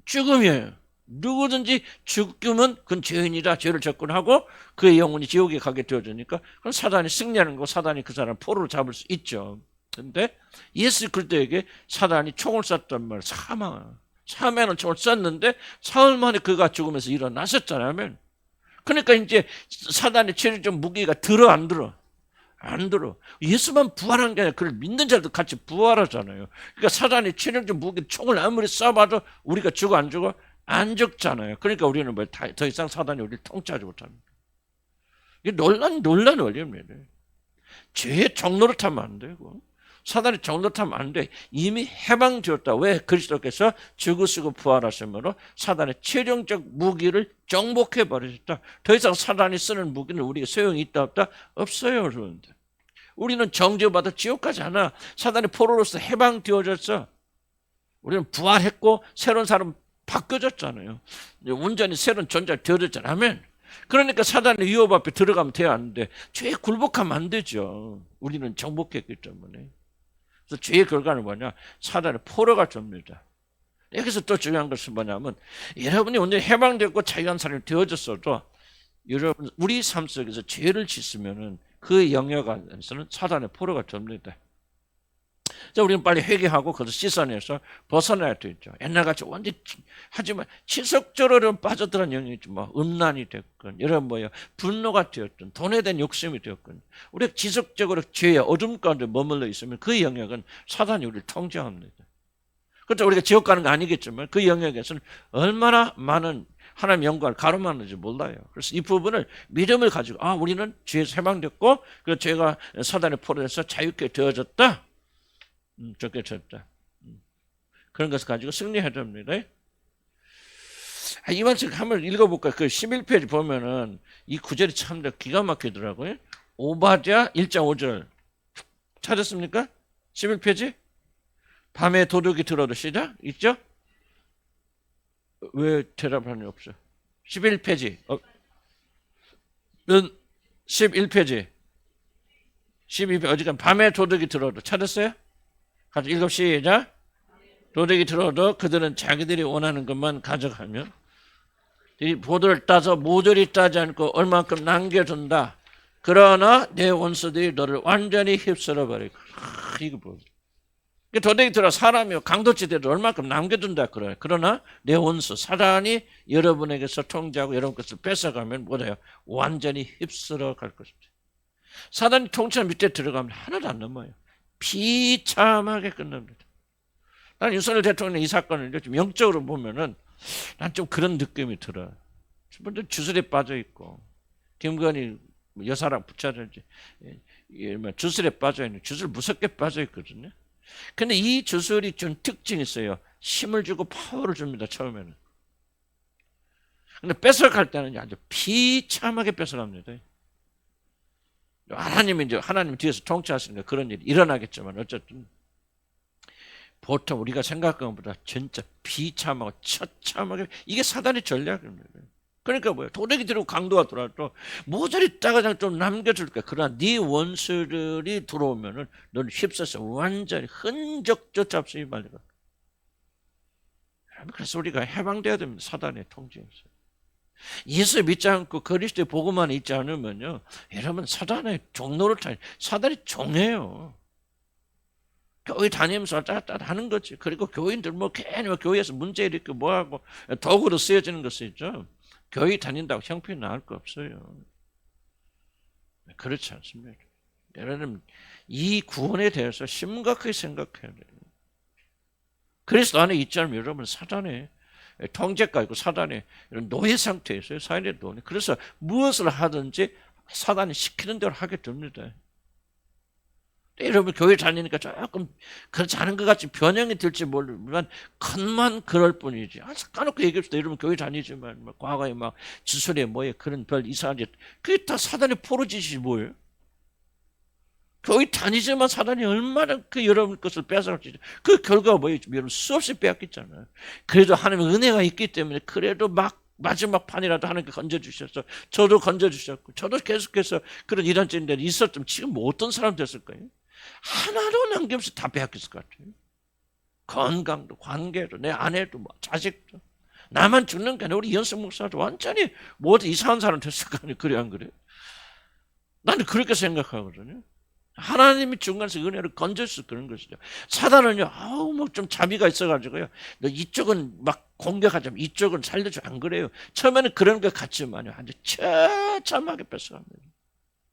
죽음이에요. 누구든지 죽으면 그건 죄인이다. 죄를 접근하고 그의 영혼이 지옥에 가게 되어지니까 그건 사단이 승리하는 거고 사단이 그 사람을 포로로 잡을 수 있죠. 근데 예수 그리스도에게 사단이 총을 쐈단 말이에요. 사망은 총을 쐈는데 사흘 만에 그가 죽으면서 일어나셨잖아요. 그러니까 이제 사단의 최종적 무기가 들어 안 들어? 안 들어. 예수만 부활한 게 아니라 그를 믿는 자들도 같이 부활하잖아요. 그러니까 사단의 최종적 무기 총을 아무리 쏴봐도 우리가 죽어 안 죽어? 안 죽잖아요. 그러니까 우리는 뭐 더 이상 사단이 우리를 통치하지 못합니다. 이게 논란 원리입니다. 죄의 종로를 타면 안 되고 사단의 종로를 타면 안 돼. 이미 해방되었다. 왜? 그리스도께서 죽으시고 부활하심으로 사단의 최종적 무기를 정복해 버리셨다. 더 이상 사단이 쓰는 무기는 우리가 소용이 있다 없다? 없어요, 여러분들. 우리는 정죄받아 지옥 가지 않아. 사단의 포로로서 해방되어졌어. 우리는 부활했고 새로운 사람 바뀌어졌잖아요. 온전히 새로운 존재가 되어졌잖아요. 아멘. 그러니까 사단의 유혹 앞에 들어가면 돼야 하는데 죄에 굴복하면 안 되죠. 우리는 정복했기 때문에. 그래서 죄의 결과는 뭐냐? 사단의 포로가 됩니다. 여기서 또 중요한 것은 뭐냐면 여러분이 완전히 해방되고 자유한 사람이 되어졌어도 여러분 우리 삶 속에서 죄를 짓으면은 그 영역 안에서는 사단의 포로가 됩니다. 자, 우리는 빨리 회개하고 그것을 씻어내서 벗어나야 되죠. 옛날같이 완전히 하지만 지속적으로 빠져들은 영역이 뭐 음란이 됐건 이런 뭐야 분노가 되었든 돈에 대한 욕심이 되었건 우리가 지속적으로 죄의 어둠 가운데 머물러 있으면 그 영역은 사단이 우리를 통제합니다. 그렇죠. 우리가 지옥 가는 거 아니겠지만 그 영역에서는 얼마나 많은 하나님의 영광을 가로막는지 몰라요. 그래서 이 부분을 믿음을 가지고 우리는 죄에서 해방됐고 그 죄가 사단의 포로에서 자유케 되어졌다. 좋게 졌다. 그런 것을 가지고 승리해야 됩니다. 이 말씀 한번 읽어볼까요? 그 11페이지 보면은 이 구절이 참 기가 막히더라고요. 오바댜 1장 5절 찾았습니까? 11페이지? 밤에 도둑이 들어도 시작? 있죠? 왜 대답하는 게 없어? 11페이지 11페이지 12페이지 어디가 밤에 도둑이 들어도 찾았어요? 같이 읽어 시작. 도둑이 들어도 그들은 자기들이 원하는 것만 가져가며 이 보도를 따서 모조리 따지 않고 얼만큼 남겨둔다. 그러나 내 원수들이 너를 완전히 휩쓸어 버리고. 이거 뭐야? 도둑이 들어 사람이 강도치대도 얼만큼 남겨둔다 그래. 그러나 내 원수 사단이 여러분에게서 통제하고 여러분 것을 뺏어가면 뭐래요? 완전히 휩쓸어 갈 것이다. 사단이 통치 밑에 들어가면 하나도 안 넘어요. 비참하게 끝납니다. 난 윤석열 대통령 이 사건을 좀 영적으로 보면은 난 좀 그런 느낌이 들어요. 먼저 주술에 빠져 있고 김건희 여사랑 붙여졌지 주술에 빠져 있는 주술 무섭게 빠져 있거든요. 근데 이 주술이 좀 특징이 있어요. 힘을 주고 파워를 줍니다. 처음에는. 근데 뺏어갈 때는 아주 비참하게 뺏어갑니다. 하나님 뒤에서 통치하시니까 그런 일이 일어나겠지만 어쨌든 보통 우리가 생각하는 것보다 진짜 비참하고 처참하게 이게 사단의 전략입니다. 그러니까 뭐예요? 도둑이 들어오고 강도가 들어와도 모조리 따가장 좀 남겨줄까. 그러나 네 원수들이 들어오면은 너는 휩쓸어서 완전히 흔적조차 없이 말려가. 그래서 우리가 해방돼야 됩니다. 사단의 통제에서. 예수 믿지 않고 그리스도의 복음만 있지 않으면요, 여러분 사단의 종로를 타요. 사단이 종해요. 교회 다니면서 따따 하는 거지. 그리고 교인들 뭐 괜히 교회에서 문제 일으키고 뭐하고 도구로 쓰여지는 것이 있죠. 교회 다닌다고 형편이 나을 거 없어요. 그렇지 않습니다. 여러분 이 구원에 대해서 심각하게 생각해야 돼요. 그리스도 안에 있지 않으면 여러분 사단의 통제가 있고 사단의 이런 노예 상태에 있어요. 사단의 노예. 그래서 무엇을 하든지 사단이 시키는 대로 하게 됩니다. 여러분 교회 다니니까 조금 그렇지 않은 것 같이 변형이 될지 모르지만 겉만 그럴 뿐이지. 까놓고 얘기합시다. 여러분 교회 다니지만 과거에 막 주술에 뭐에 그런 별 이상한 짓 그게 다 사단의 포로짓이 뭐예요? 교회 다니지만 사단이 얼마나 그 여러분 것을 뺏어갈지 그 결과가 뭐예요? 여러분 수없이 빼앗겼잖아요. 그래도 하나님의 은혜가 있기 때문에 그래도 막 마지막 판이라도 하나님께 건져주셨어. 저도 건져주셨고 저도 계속해서 그런 이런저런 일이 있었던 지금 뭐 어떤 사람 됐을까요? 하나도 남김없이 다 빼앗겼을 것 같아요. 건강도 관계도 내 아내도 뭐 자식도 나만 죽는 게 아니라 우리 연석 목사도 완전히 모두 이상한 사람 됐을 거 아니에요. 그래 안 그래요? 나는 그렇게 생각하거든요. 하나님이 중간에서 은혜를 건져서 그런 것이죠. 사단은요, 뭐 좀 자비가 있어가지고요. 너 이쪽은 막 공격하자면 이쪽은 살려줘. 안 그래요. 처음에는 그런 것 같지만요. 아주 처참하게 뺏어갑니다.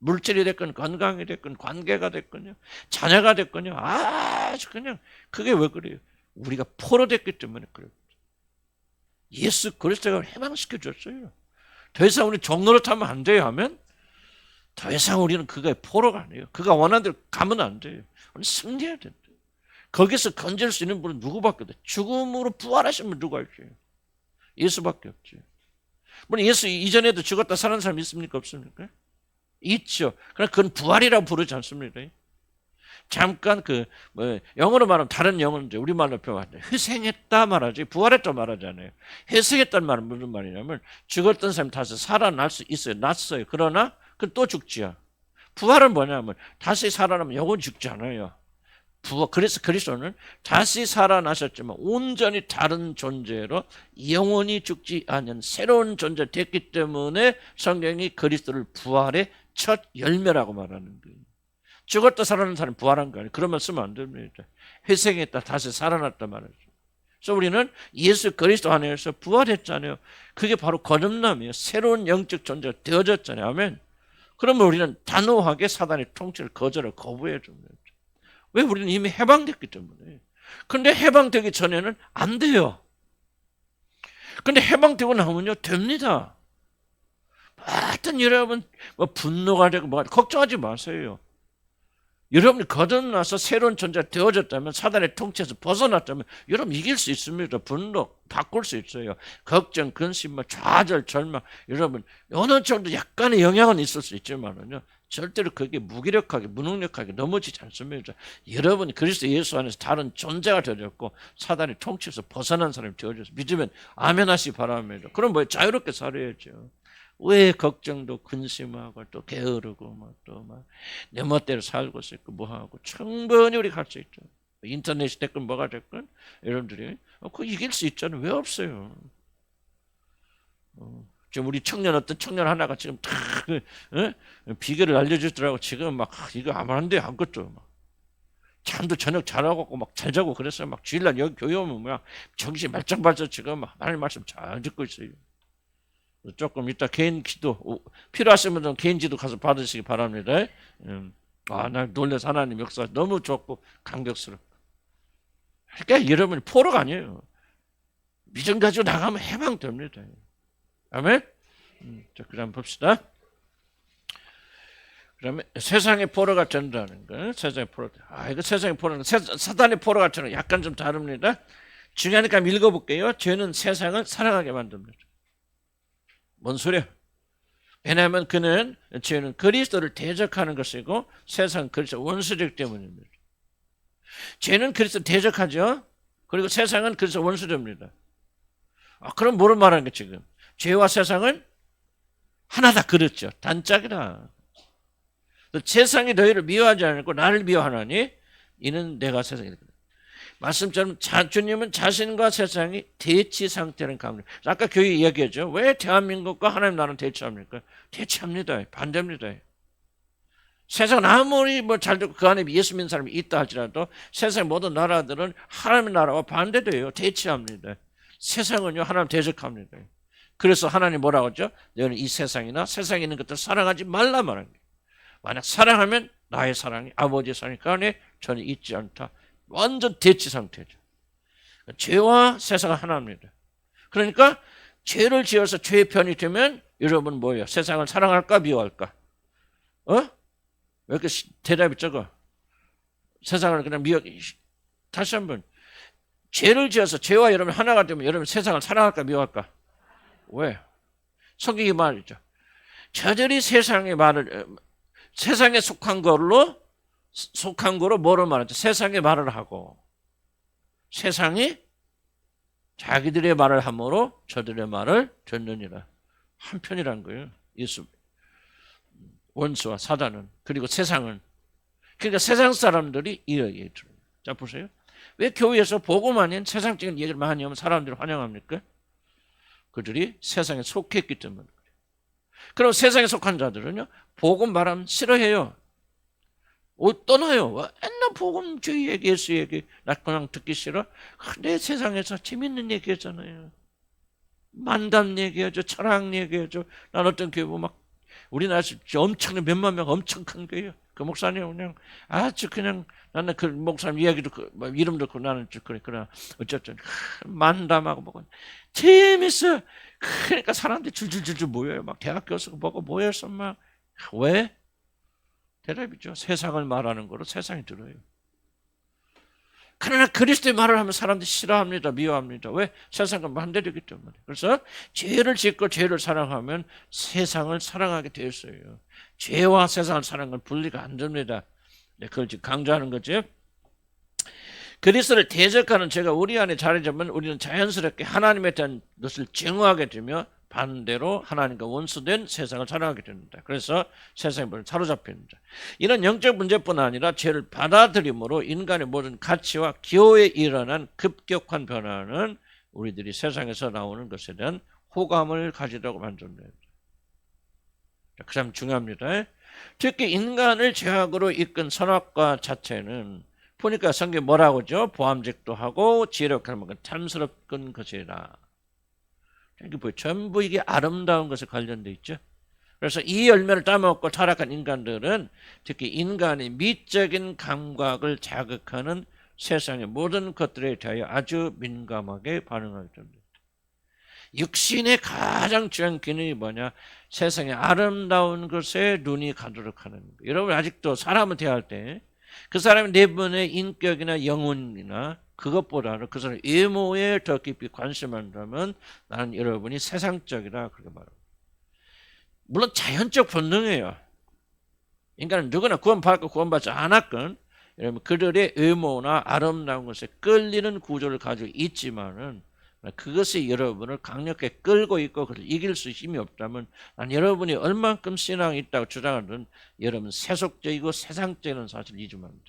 물질이 됐건 건강이 됐건 관계가 됐건요. 자녀가 됐건요. 아주 그냥 그게 왜 그래요? 우리가 포로됐기 때문에 그래요. 예수 그리스도가 해방시켜 줬어요. 더 이상 우리 종노릇하면 안 돼요 하면 더 이상 우리는 그거에 포로가 아니에요. 그가 원하는 대로 가면 안 돼요. 우리 승리해야 된다. 거기서 건질 수 있는 분은 누구밖에 없어요. 죽음으로 부활하신 분 누가 있어요? 예수밖에 없죠. 물론 예수 이전에도 죽었다 사는 사람 있습니까? 없습니까? 있죠. 그러나 그건 부활이라고 부르지 않습니다. 잠깐 영어로 말하면 다른 영어인데 우리말로 표현하면 희생했다 말하지 부활했다 말하잖아요. 희생했다는 말은 무슨 말이냐면 죽었던 사람이 다시 살아날 수 있어요. 났어요. 그러나 그건 또 죽지요. 부활은 뭐냐면 다시 살아나면 영원히 죽지 않아요. 그래서 그리스도는 다시 살아나셨지만 온전히 다른 존재로 영원히 죽지 않은 새로운 존재 됐기 때문에 성경이 그리스도를 부활의 첫 열매라고 말하는 거예요. 죽었다 살아난 사람이 부활한 거 아니에요. 그런 말 쓰면 안 됩니다. 회생했다 다시 살아났다 말이죠. 그래서 우리는 예수 그리스도 안에서 부활했잖아요. 그게 바로 거듭남이에요. 새로운 영적 존재가 되어졌잖아요. 아멘. 그러면 우리는 단호하게 사단의 통치를 거부해 줍니다. 왜? 우리는 이미 해방됐기 때문에. 근데 해방되기 전에는 안 돼요. 근데 해방되고 나면요 됩니다. 하여튼 여러분 분노가 되고 걱정하지 마세요. 여러분이 거듭나서 새로운 존재가 되어졌다면 사단의 통치에서 벗어났다면 여러분 이길 수 있습니다. 분노 바꿀 수 있어요. 걱정, 근심, 좌절, 절망 여러분 어느 정도 약간의 영향은 있을 수 있지만은요 절대로 그게 무기력하게 무능력하게 넘어지지 않습니다. 여러분이 그리스도 예수 안에서 다른 존재가 되었고 사단의 통치에서 벗어난 사람이 되어져서 믿으면 아멘 하시기 바랍니다. 그럼 자유롭게 살아야죠. 왜 걱정도 근심하고 또 게으르고 또 내 멋대로 살고 있고 뭐하고 충분히 우리 갈 수 있죠. 인터넷이 됐건 뭐가 됐건 여러분들이 그거 이길 수 있잖아요. 왜 없어요? 지금 우리 어떤 청년 하나가 지금 다 비결을 알려주더라고. 지금 이거 아무 안 돼. 아무것도 잠도 저녁 잘하고 잘 자고 그랬어요. 주일날 여기 교회 오면 정신 말짱발짝 지금 하나님 말씀 잘 듣고 있어요. 조금 이따 개인 기도 필요하신 분들은 개인 기도 가서 받으시기 바랍니다. 나 놀라서 하나님 역사 너무 좋고 감격스럽고. 그러니까 여러분이 포로가 아니에요. 믿음 가지고 나가면 해방됩니다. 아멘. 자, 그다음 봅시다. 그러면 세상의 포로가 된다는 거, 세상의 포로. 이거 세상의 포로는 사단의 포로가 되는 약간 좀 다릅니다. 중요하니까 읽어볼게요. 죄는 세상을 사랑하게 만듭니다. 뭔 소리야? 왜냐하면 죄는 그리스도를 대적하는 것이고 세상은 그리스도 원수되기 때문입니다. 죄는 그리스도 대적하죠. 그리고 세상은 그리스도 원수됩니다. 그럼 뭐를 말하는 게 지금? 죄와 세상은 하나다 그렇죠. 단짝이다. 세상이 너희를 미워하지 않고 나를 미워하나니 이는 내가 세상이다. 말씀처럼 주님은 자신과 세상이 대치 상태라는 가운데. 아까 교회 이야기했죠. 왜 대한민국과 하나님 나라는 대치합니까? 대치합니다. 반대입니다. 세상은 아무리 잘되고 그 안에 예수 믿는 사람이 있다 할지라도 세상 모든 나라들은 하나님의 나라와 반대돼요. 대치합니다. 세상은요 하나님 대적합니다. 그래서 하나님 뭐라고 하죠? 너희는 이 세상이나 세상에 있는 것들 사랑하지 말라 말하는 거예요. 만약 사랑하면 나의 사랑이 아버지의 사랑이 그 안에 전혀 있지 않다. 완전 대치 상태죠. 죄와 세상은 하나입니다. 그러니까 죄를 지어서 죄의 편이 되면 여러분 뭐예요? 세상을 사랑할까 미워할까? 왜 이렇게 대답이 적어? 세상을 그냥 다시 한번 죄를 지어서 죄와 여러분 하나가 되면 여러분 세상을 사랑할까 미워할까? 왜? 성경이 말이죠. 저들이 세상에 속한 거로 뭐를 말하죠? 세상의 말을 하고 세상이 자기들의 말을 함으로 저들의 말을 듣느니라. 한편이란 거예요. 예수 원수와 사단은 그리고 세상은 그러니까 세상 사람들이 이야기해 들어요. 자 보세요. 왜 교회에서 복음 아닌 세상적인 얘기를 많이 하면 사람들이 환영합니까? 그들이 세상에 속했기 때문에. 그럼 세상에 속한 자들은요 복음 말하면 싫어해요. 떠나요. 맨날 복음 주의 얘기, 예수 얘기 나 그냥 듣기 싫어. 근데 세상에서 재밌는 얘기 하잖아요. 만담 얘기하죠. 철학 얘기하죠. 난 어떤 교회 보면 우리나라에서 엄청 몇만 명 엄청 큰 교회예요. 그 목사님 그냥 아주 그냥 나는 그 목사님 이야기 듣고 뭐 이름 듣고 나는 그래 어쨌든 만담하고 뭐고 재밌어. 그러니까 사람들이 줄줄줄줄 모여요. 막 대학교에서 보고 모여서 막 왜? 대답이죠. 세상을 말하는 거로 세상이 들어요. 그러나 그리스도의 말을 하면 사람들이 싫어합니다. 미워합니다. 왜? 세상과 반대되기 때문에. 그래서 죄를 짓고 죄를 사랑하면 세상을 사랑하게 되었어요. 죄와 세상을 사랑하는 건 분리가 안 됩니다. 네, 그걸 지금 강조하는 거죠. 그리스도를 대적하는 죄가 우리 안에 자리 잡으면 우리는 자연스럽게 하나님에 대한 것을 증오하게 되며 반대로 하나님과 원수된 세상을 사랑하게 됩니다. 그래서 세상에 사로잡힙니다. 이런 영적 문제뿐 아니라 죄를 받아들임으로 인간의 모든 가치와 기호에 일어난 급격한 변화는 우리들이 세상에서 나오는 것에 대한 호감을 가지도록 만듭니다. 참 중요합니다. 특히 인간을 죄악으로 이끈 선악과 자체는 보니까 성경에 뭐라고 하죠? 보암직도 하고 지혜롭게 하는 탐스럽건 것이라. 이게 뭐 전부 이게 아름다운 것에 관련돼 있죠. 그래서 이 열매를 따먹고 타락한 인간들은 특히 인간의 미적인 감각을 자극하는 세상의 모든 것들에 대하여 아주 민감하게 반응하게 됩니다. 육신의 가장 중요한 기능이 뭐냐? 세상의 아름다운 것에 눈이 가도록 하는 거예요. 여러분 아직도 사람을 대할 때 그 사람의 내면의 인격이나 영혼이나 그것보다는 그 사람의 외모에 더 깊이 관심을 한다면 나는 여러분이 세상적이라 그렇게 말합니다. 물론 자연적 본능이에요. 인간은 누구나 구원받고 구원받지 않았건 여러분 그들의 외모나 아름다운 것에 끌리는 구조를 가지고 있지만은 그것이 여러분을 강력하게 끌고 있고 그걸 이길 수 힘이 없다면 난 여러분이 얼만큼 신앙이 있다고 주장하든 여러분 세속적이고 세상적인 사실을 잊으면 안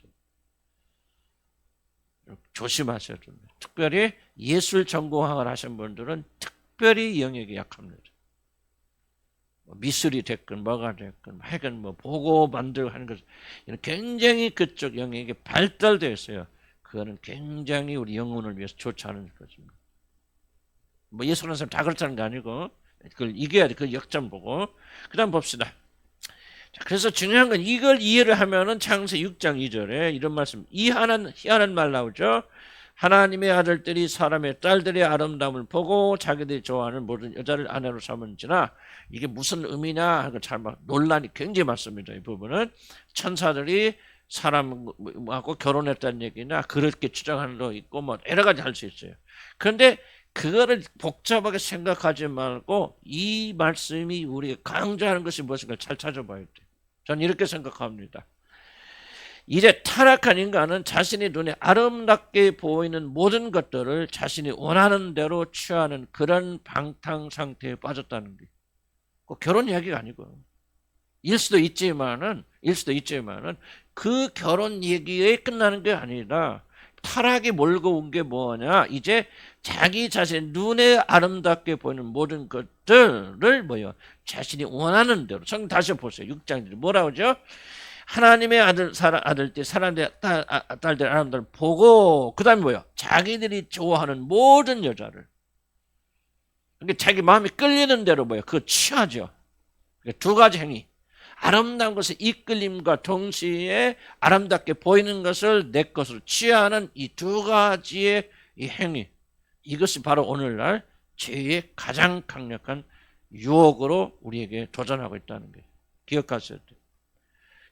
돼요. 조심하셔야 됩니다. 특별히 예술 전공학을 하신 분들은 특별히 영역이 약합니다. 미술이 됐건 뭐가 됐건 하여간 뭐 보고 만들고 하는 것 굉장히 그쪽 영역이 발달되어 있어요. 그거는 굉장히 우리 영혼을 위해서 좋지 않은 것입니다. 뭐 예술하는 사람 다 그렇다는 게 아니고 그걸 이겨야 돼. 그 역점 보고. 그 다음 봅시다. 자, 그래서 중요한 건 이걸 이해를 하면은 창세기 6장 2절에 이런 말씀 희한한 말 나오죠. 하나님의 아들들이 사람의 딸들의 아름다움을 보고 자기들이 좋아하는 모든 여자를 아내로 삼은지나 이게 무슨 의미냐 하고 잘 논란이 굉장히 많습니다. 이 부분은 천사들이 사람하고 결혼했다는 얘기나 그렇게 주장하는 거 있고 뭐 여러 가지 할 수 있어요. 그런데 그거를 복잡하게 생각하지 말고 이 말씀이 우리가 강조하는 것이 무엇인가 잘 찾아봐야 돼요. 저는 이렇게 생각합니다. 이제 타락한 인간은 자신의 눈에 아름답게 보이는 모든 것들을 자신이 원하는 대로 취하는 그런 방탕 상태에 빠졌다는 게 꼭 결혼 이야기가 아니고 일 수도 있지만은 그 결혼 얘기에 끝나는 게 아니라 타락이 몰고 온 게 뭐냐? 이제 자기 자신 눈에 아름답게 보이는 모든 것들을 자신이 원하는 대로. 성경 다시 보세요. 6장 뭐라고 하죠? 하나님의 아들들 사람들 딸들 아름다움을 보고 그다음에 뭐요? 자기들이 좋아하는 모든 여자를. 그러니까 자기 마음이 끌리는 대로 그거 취하죠. 두 가지 행위. 아름다운 것의 이끌림과 동시에 아름답게 보이는 것을 내 것으로 취하는 이 두 가지의 이 행위. 이것이 바로 오늘날 죄의 가장 강력한 유혹으로 우리에게 도전하고 있다는 거예요. 기억하셔야 돼요.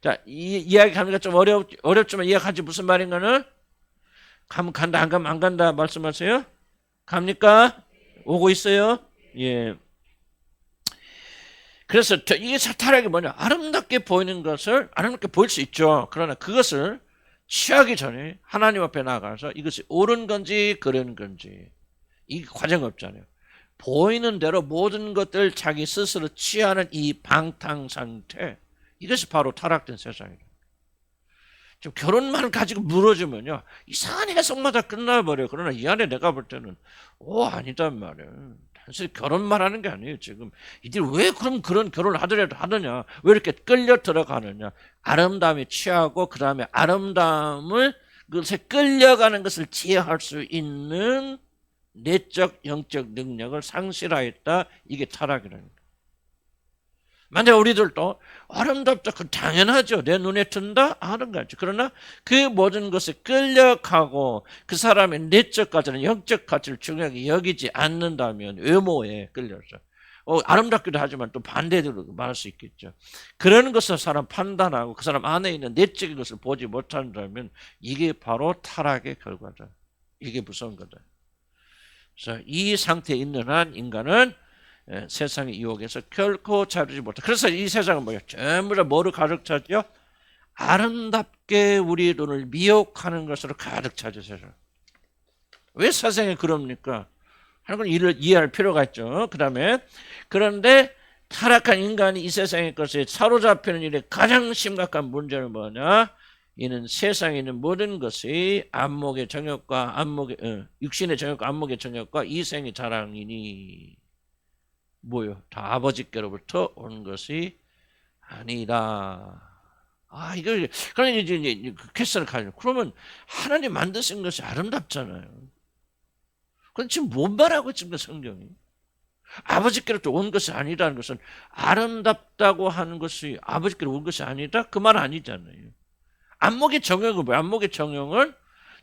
자, 이 이야기 하니까 좀 어렵지만 이해하지 무슨 말인가는? 가면 간다, 안 가면 안 간다 말씀하세요? 갑니까? 오고 있어요? 예. 그래서 이게 타락이 뭐냐? 아름답게 보이는 것을 아름답게 보일 수 있죠. 그러나 그것을 취하기 전에 하나님 앞에 나가서 이것이 옳은 건지 그른 건지 이 과정이 없잖아요. 보이는 대로 모든 것들 자기 스스로 취하는 이 방탕 상태, 이것이 바로 타락된 세상이에요. 지금 결혼만 가지고 물어주면요 이상한 해석마다 끝나버려요. 그러나 이 안에 내가 볼 때는 아니단 말이에요. 단순히 결혼만 하는 게 아니에요. 지금 이들 왜 그럼 그런 결혼을 하더라도 하느냐, 왜 이렇게 끌려 들어가느냐. 아름다움에 취하고 그 다음에 아름다움을 그것에 끌려가는 것을 지혜할 수 있는 내적 영적 능력을 상실하였다. 이게 타락이라는 거예요. 만약 우리들도 아름답다, 그 당연하죠. 내 눈에 든다 하는 거죠. 그러나 그 모든 것에 끌려가고 그 사람의 내적 가치는 영적 가치를 중요하게 여기지 않는다면 외모에 끌려서 아름답기도 하지만 또 반대로 말할 수 있겠죠. 그런 것을 사람 판단하고 그 사람 안에 있는 내적인 것을 보지 못한다면 이게 바로 타락의 결과다. 이게 무서운 거다. 그래서 이 상태에 있는 한 인간은 세상의 유혹에서 결코 자르지 못해. 그래서 이 세상은 뭐예요? 전부 다 뭐로 가득 차죠? 아름답게 우리 눈을 미혹하는 것으로 가득 차죠, 세상. 왜 세상에 그럽니까? 하는 건 이를 이해할 필요가 있죠. 그런데 타락한 인간이 이 세상의 것에 사로잡히는 일의 가장 심각한 문제는 뭐냐? 이는 세상에 있는 모든 것이 안목의 정욕과 육신의 정욕과 안목의 정욕과 이생의 자랑이니 뭐요? 다 아버지께로부터 온 것이 아니라. 그러니까 이제 퀘스천을 가지고 그러면 하나님 만드신 것이 아름답잖아요. 그건 지금 뭔 말하고 지금 성경이? 아버지께로부터 온 것이 아니라는 것은 아름답다고 하는 것이 아버지께로 온 것이 아니다? 그 말 아니잖아요. 안목의 정욕은 뭐야? 안목의 정욕은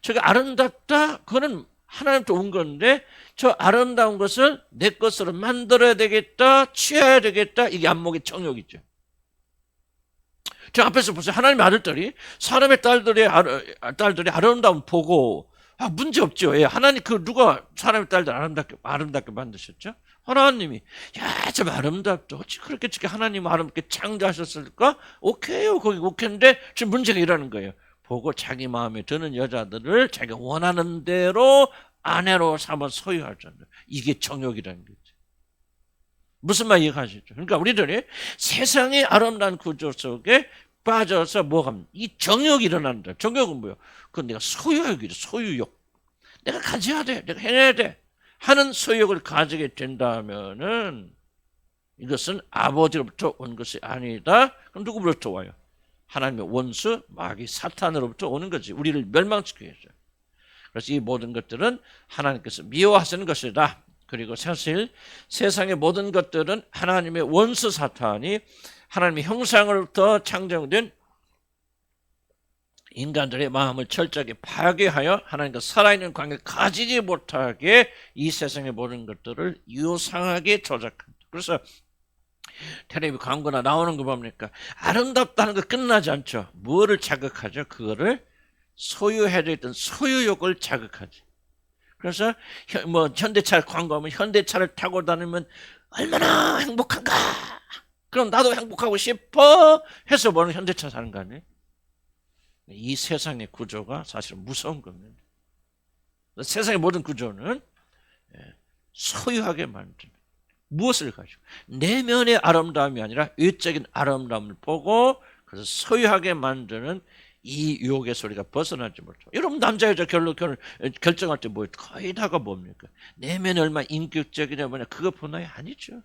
저게 아름답다? 그거는 하나님부터 온 건데 저 아름다운 것을 내 것으로 만들어야 되겠다, 취해야 되겠다, 이게 안목의 정욕이죠. 저 앞에서 보세요. 하나님의 아들들이 사람의 딸들이 아름다움 보고 문제 없죠. 예, 하나님 누가 사람의 딸들 아름답게 만드셨죠? 하나님이. 야, 참 아름답다. 어찌 그렇게 하나님 아름답게 창조하셨을까? 오케이요. 거기 오케이인데 지금 문제가 이러는 거예요. 보고 자기 마음에 드는 여자들을 자기가 원하는 대로 아내로 삼아 소유하잖아요. 이게 정욕이라는 거죠. 무슨 말 이해하시죠? 그러니까 우리들이 세상의 아름다운 구조 속에 빠져서 이 정욕이 일어난다. 정욕은 뭐예요? 그건 내가 소유욕이죠. 소유욕. 내가 가져야 돼. 내가 해내야 돼. 하는 소유욕을 가지게 된다면은 이것은 아버지로부터 온 것이 아니다. 그럼 누구로부터 와요? 하나님의 원수 마귀 사탄으로부터 오는 거지. 우리를 멸망시키기 위해서. 그래서 이 모든 것들은 하나님께서 미워하시는 것이다. 그리고 사실 세상의 모든 것들은 하나님의 원수 사탄이 하나님의 형상으로부터 창조된 인간들의 마음을 철저하게 파괴하여 하나님과 살아있는 관계를 가지지 못하게 이 세상의 모든 것들을 유상하게 조작한다. 그래서 텔레비전 광고나 나오는 거 뭡니까? 아름답다는 거 끝나지 않죠. 뭐를 자극하죠? 그거를 소유해야 되던 소유욕을 자극하지. 그래서 현대차 광고하면 현대차를 타고 다니면 얼마나 행복한가? 그럼 나도 행복하고 싶어 해서 뭐는 현대차 사는 거 아니에요? 이 세상의 구조가 사실은 무서운 겁니다. 세상의 모든 구조는 소유하게 만드는 무엇을 가지고 내면의 아름다움이 아니라 외적인 아름다움을 보고 그래서 소유하게 만드는 이 유혹에서 우리가 벗어나지 못하고 여러분 남자 여자 결정할 때 뭐 거의 다가 뭡니까? 내면이 얼마나 인격적이냐 뭐냐 그거 보나요? 아니죠.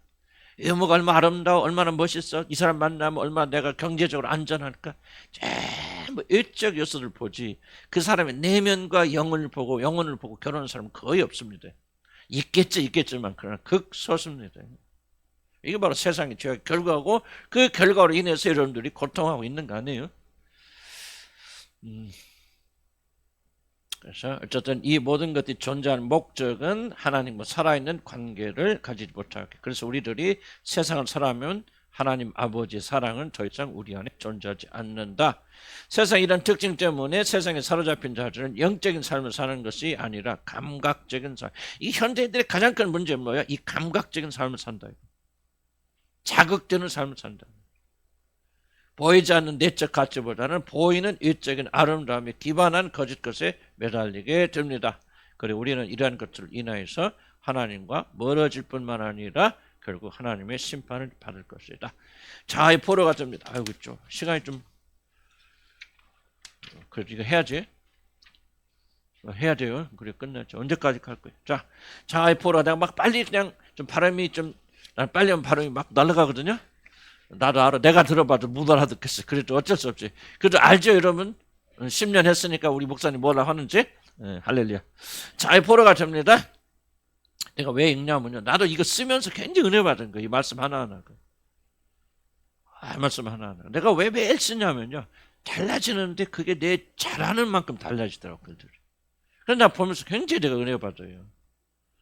외모가 얼마나 아름다워 얼마나 멋있어 이 사람 만나면 얼마나 내가 경제적으로 안전할까 전부 외적 요소를 보지 그 사람의 내면과 영혼을 보고 결혼하는 사람은 거의 없습니다. 있겠지만 그러나 극소수입니다. 이게 바로 세상의 죄의 결과고 그 결과로 인해서 여러분들이 고통하고 있는 거 아니에요? 그래서 어쨌든 이 모든 것이 존재하는 목적은 하나님과 살아있는 관계를 가지지 못하게. 그래서 우리들이 세상을 살아가면 하나님 아버지의 사랑은 더 이상 우리 안에 존재하지 않는다. 세상 이런 특징 때문에 세상에 사로잡힌 자들은 영적인 삶을 사는 것이 아니라 감각적인 삶. 이 현대인들의 가장 큰 문제는 뭐야? 이 감각적인 삶을 산다. 자극되는 삶을 산다. 보이지 않는 내적 가치보다는 보이는 외적인 아름다움에 기반한 거짓 것에 매달리게 됩니다. 그리고 우리는 이러한 것들을 인하여서 하나님과 멀어질 뿐만 아니라 결국 하나님의 심판을 받을 것이다. 자아의 포로가 됩니다. 아이고 좀 시간이 좀 그래 이거 해야지. 해야 돼요. 그래 끝났죠. 언제까지 갈 거예요? 자, 자아의 포로가 내가 막 빨리 그냥 좀 바람이 좀 난 빨리 하면 바람이 막 날아가거든요. 나도 알아. 내가 들어봐도 못 알아듣겠어. 그래도 어쩔 수 없지. 그래도 알죠, 여러분? 10년 했으니까 우리 목사님 뭐라 하는지. 할렐루야. 자아의 포로가 됩니다. 내가 왜 읽냐면요. 나도 이거 쓰면서 굉장히 은혜 받은 거예요. 이 말씀 하나하나가. 말씀 하나. 내가 왜 매일 쓰냐면요. 달라지는데 그게 내 잘하는 만큼 달라지더라고요. 그들이. 그래서 나 보면서 굉장히 내가 은혜 받아요.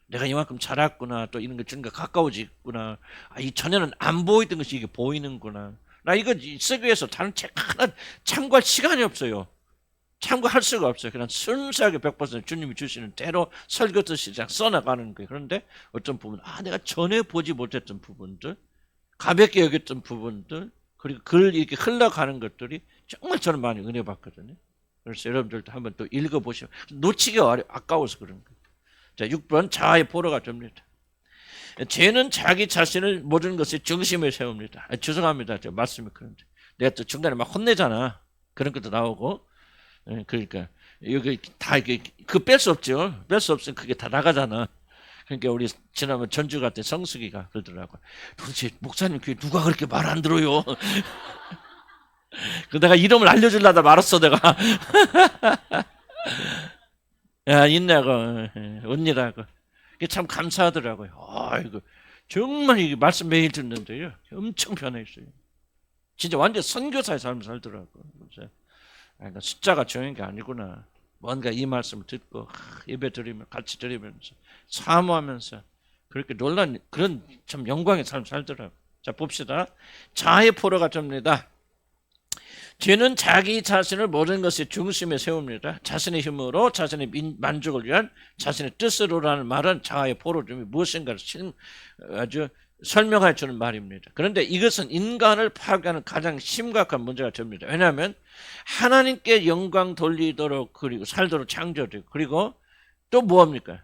내가 이만큼 자랐구나. 또 이런 거 주님과 가까워지구나. 이 전에는 안 보이던 것이 이게 보이는구나. 나 이거 쓰기 위해서 다른 책 하나 참고할 시간이 없어요. 참고할 수가 없어요. 그냥 순수하게 100% 주님이 주시는 대로 설교 듣시 그냥 써나가는 거예요. 그런데 어떤 부분, 내가 전에 보지 못했던 부분들, 가볍게 여겼던 부분들, 그리고 글 이렇게 흘러가는 것들이 정말 저는 많이 은혜 받거든요. 그래서 여러분들도 한번 또 읽어보시면 놓치기 아까워서 그런 거예요. 자, 6번 자아의 포로가 됩니다. 죄는 자기 자신을 모든 것의 중심에 세웁니다. 죄송합니다. 저 말씀이 그런데 내가 또 중간에 막 혼내잖아. 그런 것도 나오고. 그러니까 여기 다 이게 그 뺄 수 없죠. 뺄 수 없으면 그게 다 나가잖아. 그러니까 우리 지난번 전주 갈 때 성숙이가 그러더라고. 도대체 목사님 교회 누가 그렇게 말 안 들어요? 그 내가 이름을 알려주려다 말았어 내가. 야 인내하고 언니라고. 이게 참 감사하더라고요. 아이고 정말 이 말씀 매일 듣는데요. 엄청 변했어요. 진짜 완전 선교사의 삶을 살더라고. 그러니까 숫자가 중요한 게 아니구나. 뭔가 이 말씀을 듣고 예배 드리면 같이 드리면서 사모하면서 그렇게 놀란 그런 참 영광의 삶을 살더라고. 자 봅시다. 자아의 포로가 됩니다. 죄는 자기 자신을 모든 것의 중심에 세웁니다. 자신의 힘으로 자신의 만족을 위한 자신의 뜻으로라는 말은 자아의 포로됨이 무엇인가를 아주 설명해 주는 말입니다. 그런데 이것은 인간을 파괴하는 가장 심각한 문제가 됩니다. 왜냐하면 하나님께 영광 돌리도록 그리고 살도록 창조되고 그리고 또 뭐합니까?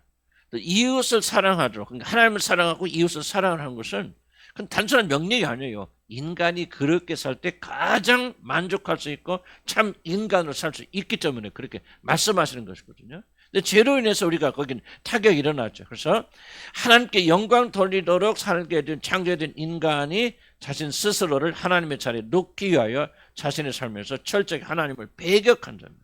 또 이웃을 사랑하도록 그러니까 하나님을 사랑하고 이웃을 사랑하는 것은 그건 단순한 명령이 아니에요. 인간이 그렇게 살 때 가장 만족할 수 있고 참 인간으로 살 수 있기 때문에 그렇게 말씀하시는 것이거든요. 근데 죄로 인해서 우리가 거긴 타격이 일어났죠. 그래서 하나님께 영광 돌리도록 살게 된 창조된 인간이 자신 스스로를 하나님의 자리에 놓기 위하여 자신의 삶에서 철저히 하나님을 배격한다면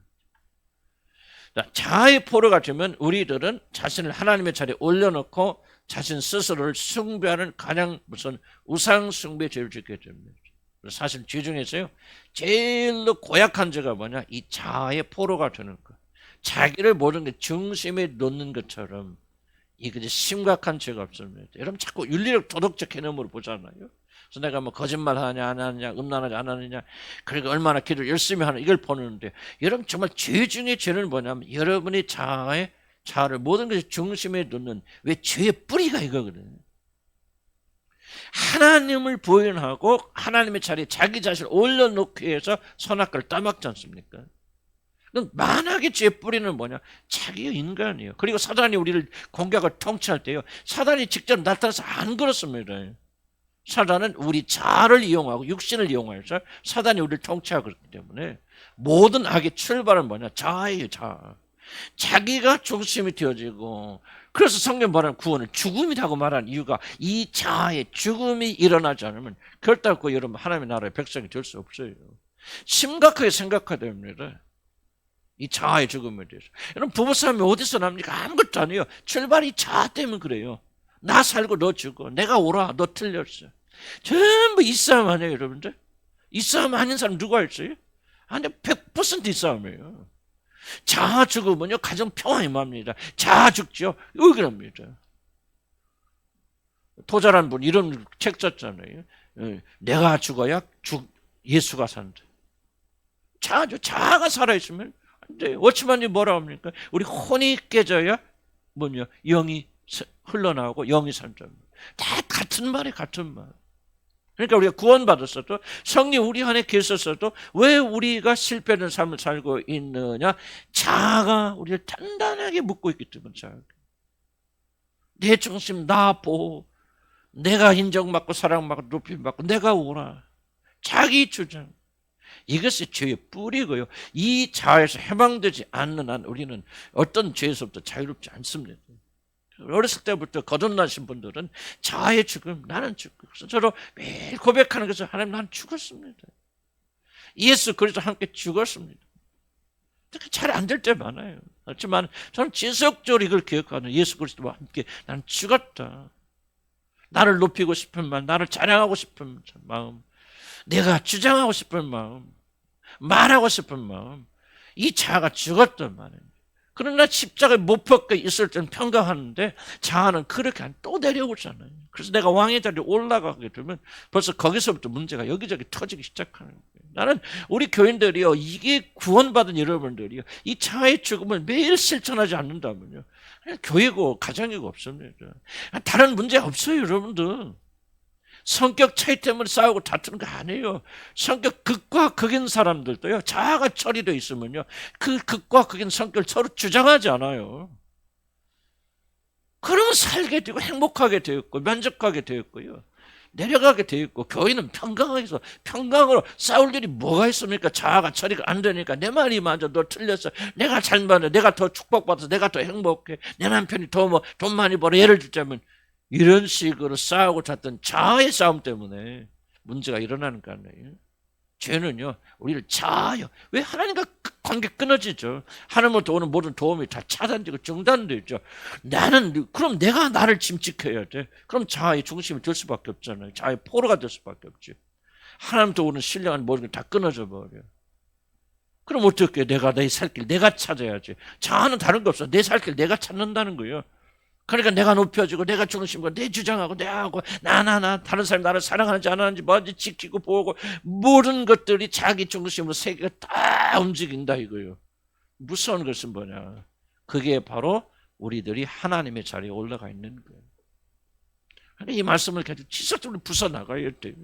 자아의 포로가 되면 우리들은 자신을 하나님의 자리에 올려놓고 자신 스스로를 숭배하는 가장 무슨 우상 숭배 죄를 짓게 됩니다. 사실 죄 중에서요 제일로 고약한 죄가 뭐냐 이 자아의 포로가 되는 것. 자기를 모든 게 중심에 놓는 것처럼 이게 심각한 죄가 없습니다. 여러분 자꾸 윤리적 도덕적 개념으로 보잖아요. 그래서 내가 뭐 거짓말 하냐 안 하느냐 음란하지 안 하느냐 그리고 얼마나 기도를 열심히 하는 이걸 보는데 여러분 정말 죄 중에 죄는 뭐냐면 여러분이 자아를 모든 것이 중심에 놓는 왜 죄의 뿌리가 이거거든요. 하나님을 부인하고 하나님의 자리에 자기 자신을 올려놓기 위해서 선악과를 따먹지 않습니까? 만악의 죄의 뿌리는 뭐냐? 자기의 인간이에요. 그리고 사단이 우리를 공격을 통치할 때요. 사단이 직접 나타나서 안 그렇습니다. 사단은 우리 자아를 이용하고 육신을 이용해서 사단이 우리를 통치하고 그렇기 때문에 모든 악의 출발은 뭐냐? 자아예요. 자아. 자기가 중심이 되어지고 그래서 성경 말하는 구원은 죽음이라고 말하는 이유가 이 자아의 죽음이 일어나지 않으면 결단코 여러분 하나님의 나라의 백성이 될 수 없어요. 심각하게 생각해야 됩니다. 이 자아의 죽음에 대해서. 여러분 부부싸움이 어디서 납니까? 아무것도 아니에요. 출발이 자아 때문에 그래요. 나 살고 너 죽어. 내가 옳아. 너 틀렸어. 전부 이 싸움 아니에요 여러분들? 이 싸움 아닌 사람 누가 있어요? 아니 100% 이 싸움이에요. 자아 죽으면요 가정 평안이 맙니다. 자아 죽죠. 왜 그럽니다. 토자란 분 이런 책 썼잖아요. 내가 죽어야 예수가 산다. 자아죠. 자아가 살아있으면 안 돼요. 워치만이 뭐라 합니까? 우리 혼이 깨져야 뭐냐 영이 흘러나오고 영이 산답니다. 다 같은 말이 같은 말. 그러니까 우리가 구원받았어도 성령 우리 안에 계셨어도 왜 우리가 실패하는 삶을 살고 있느냐? 자아가 우리를 단단하게 묶고 있기 때문에 내 중심 나 보호 내가 인정받고 사랑받고 높임받고 내가 오라 자기 주장 이것이 죄의 뿌리고요. 이 자아에서 해방되지 않는 한 우리는 어떤 죄에서부터 자유롭지 않습니다. 어렸을 때부터 거듭나신 분들은 자아의 죽음, 나는 죽고 저로 매일 고백하는 것은 하나님 나는 죽었습니다. 예수 그리스도 함께 죽었습니다. 잘 안 될 때 많아요. 그렇지만 저는 지속적으로 이걸 기억하는 예수 그리스도와 함께 나는 죽었다. 나를 높이고 싶은 마음, 나를 찬양하고 싶은 마음. 내가 주장하고 싶은 마음, 말하고 싶은 마음, 이 자아가 죽었단 말이에요. 그러나 십자가에 못 박혀 있을 때는 평강하는데 자아는 그렇게 또 내려오잖아요. 그래서 내가 왕의 자리에 올라가게 되면 벌써 거기서부터 문제가 여기저기 터지기 시작하는 거예요. 나는 우리 교인들이요, 이게 구원받은 여러분들이요, 이 자아의 죽음을 매일 실천하지 않는다면요, 그냥 교회고 가정이고 없습니다. 다른 문제 없어요, 여러분들. 성격 차이 때문에 싸우고 다투는 거 아니에요. 성격 극과 극인 사람들도요, 자아가 처리되어 있으면요, 그 극과 극인 성격을 서로 주장하지 않아요. 그러면 살게 되고 행복하게 되었고 만족하게 되었고요, 내려가게 되었고, 교회는 평강해서 평강으로 싸울 일이 뭐가 있습니까? 자아가 처리가 안 되니까 내 말이 맞아, 너 틀렸어, 내가 잘못해, 내가 더 축복받아서 내가 더 행복해, 내 남편이 더 뭐 돈 많이 벌어, 예를 들자면 이런 식으로 싸우고 잤던 자아의 싸움 때문에 문제가 일어나는 거 아니에요. 죄는요, 우리를 자아요. 왜? 하나님과 관계 끊어지죠. 하나님으로부터 오는 모든 도움이 다 차단되고 중단되죠. 그럼 내가 나를 짐지켜야 돼. 그럼 자아의 중심이 될 수밖에 없잖아요. 자아의 포로가 될 수밖에 없지. 하나님부터 오는 신령한 모든 게 다 끊어져 버려. 그럼 어떻게? 내가 내 살 길 내가 찾아야지. 자아는 다른 거 없어. 내 살 길 내가 찾는다는 거예요. 그러니까 내가 높여지고 내가 중심과 내 주장하고 내가 하고 나 다른 사람이 나를 사랑하는지 안 하는지 뭔지 지키고 보고, 모든 것들이 자기 중심으로 세계가 다 움직인다 이거예요. 무서운 것은 뭐냐? 그게 바로 우리들이 하나님의 자리에 올라가 있는 거예요. 그러니까 이 말씀을 계속 지속적으로 부숴나가야 돼요.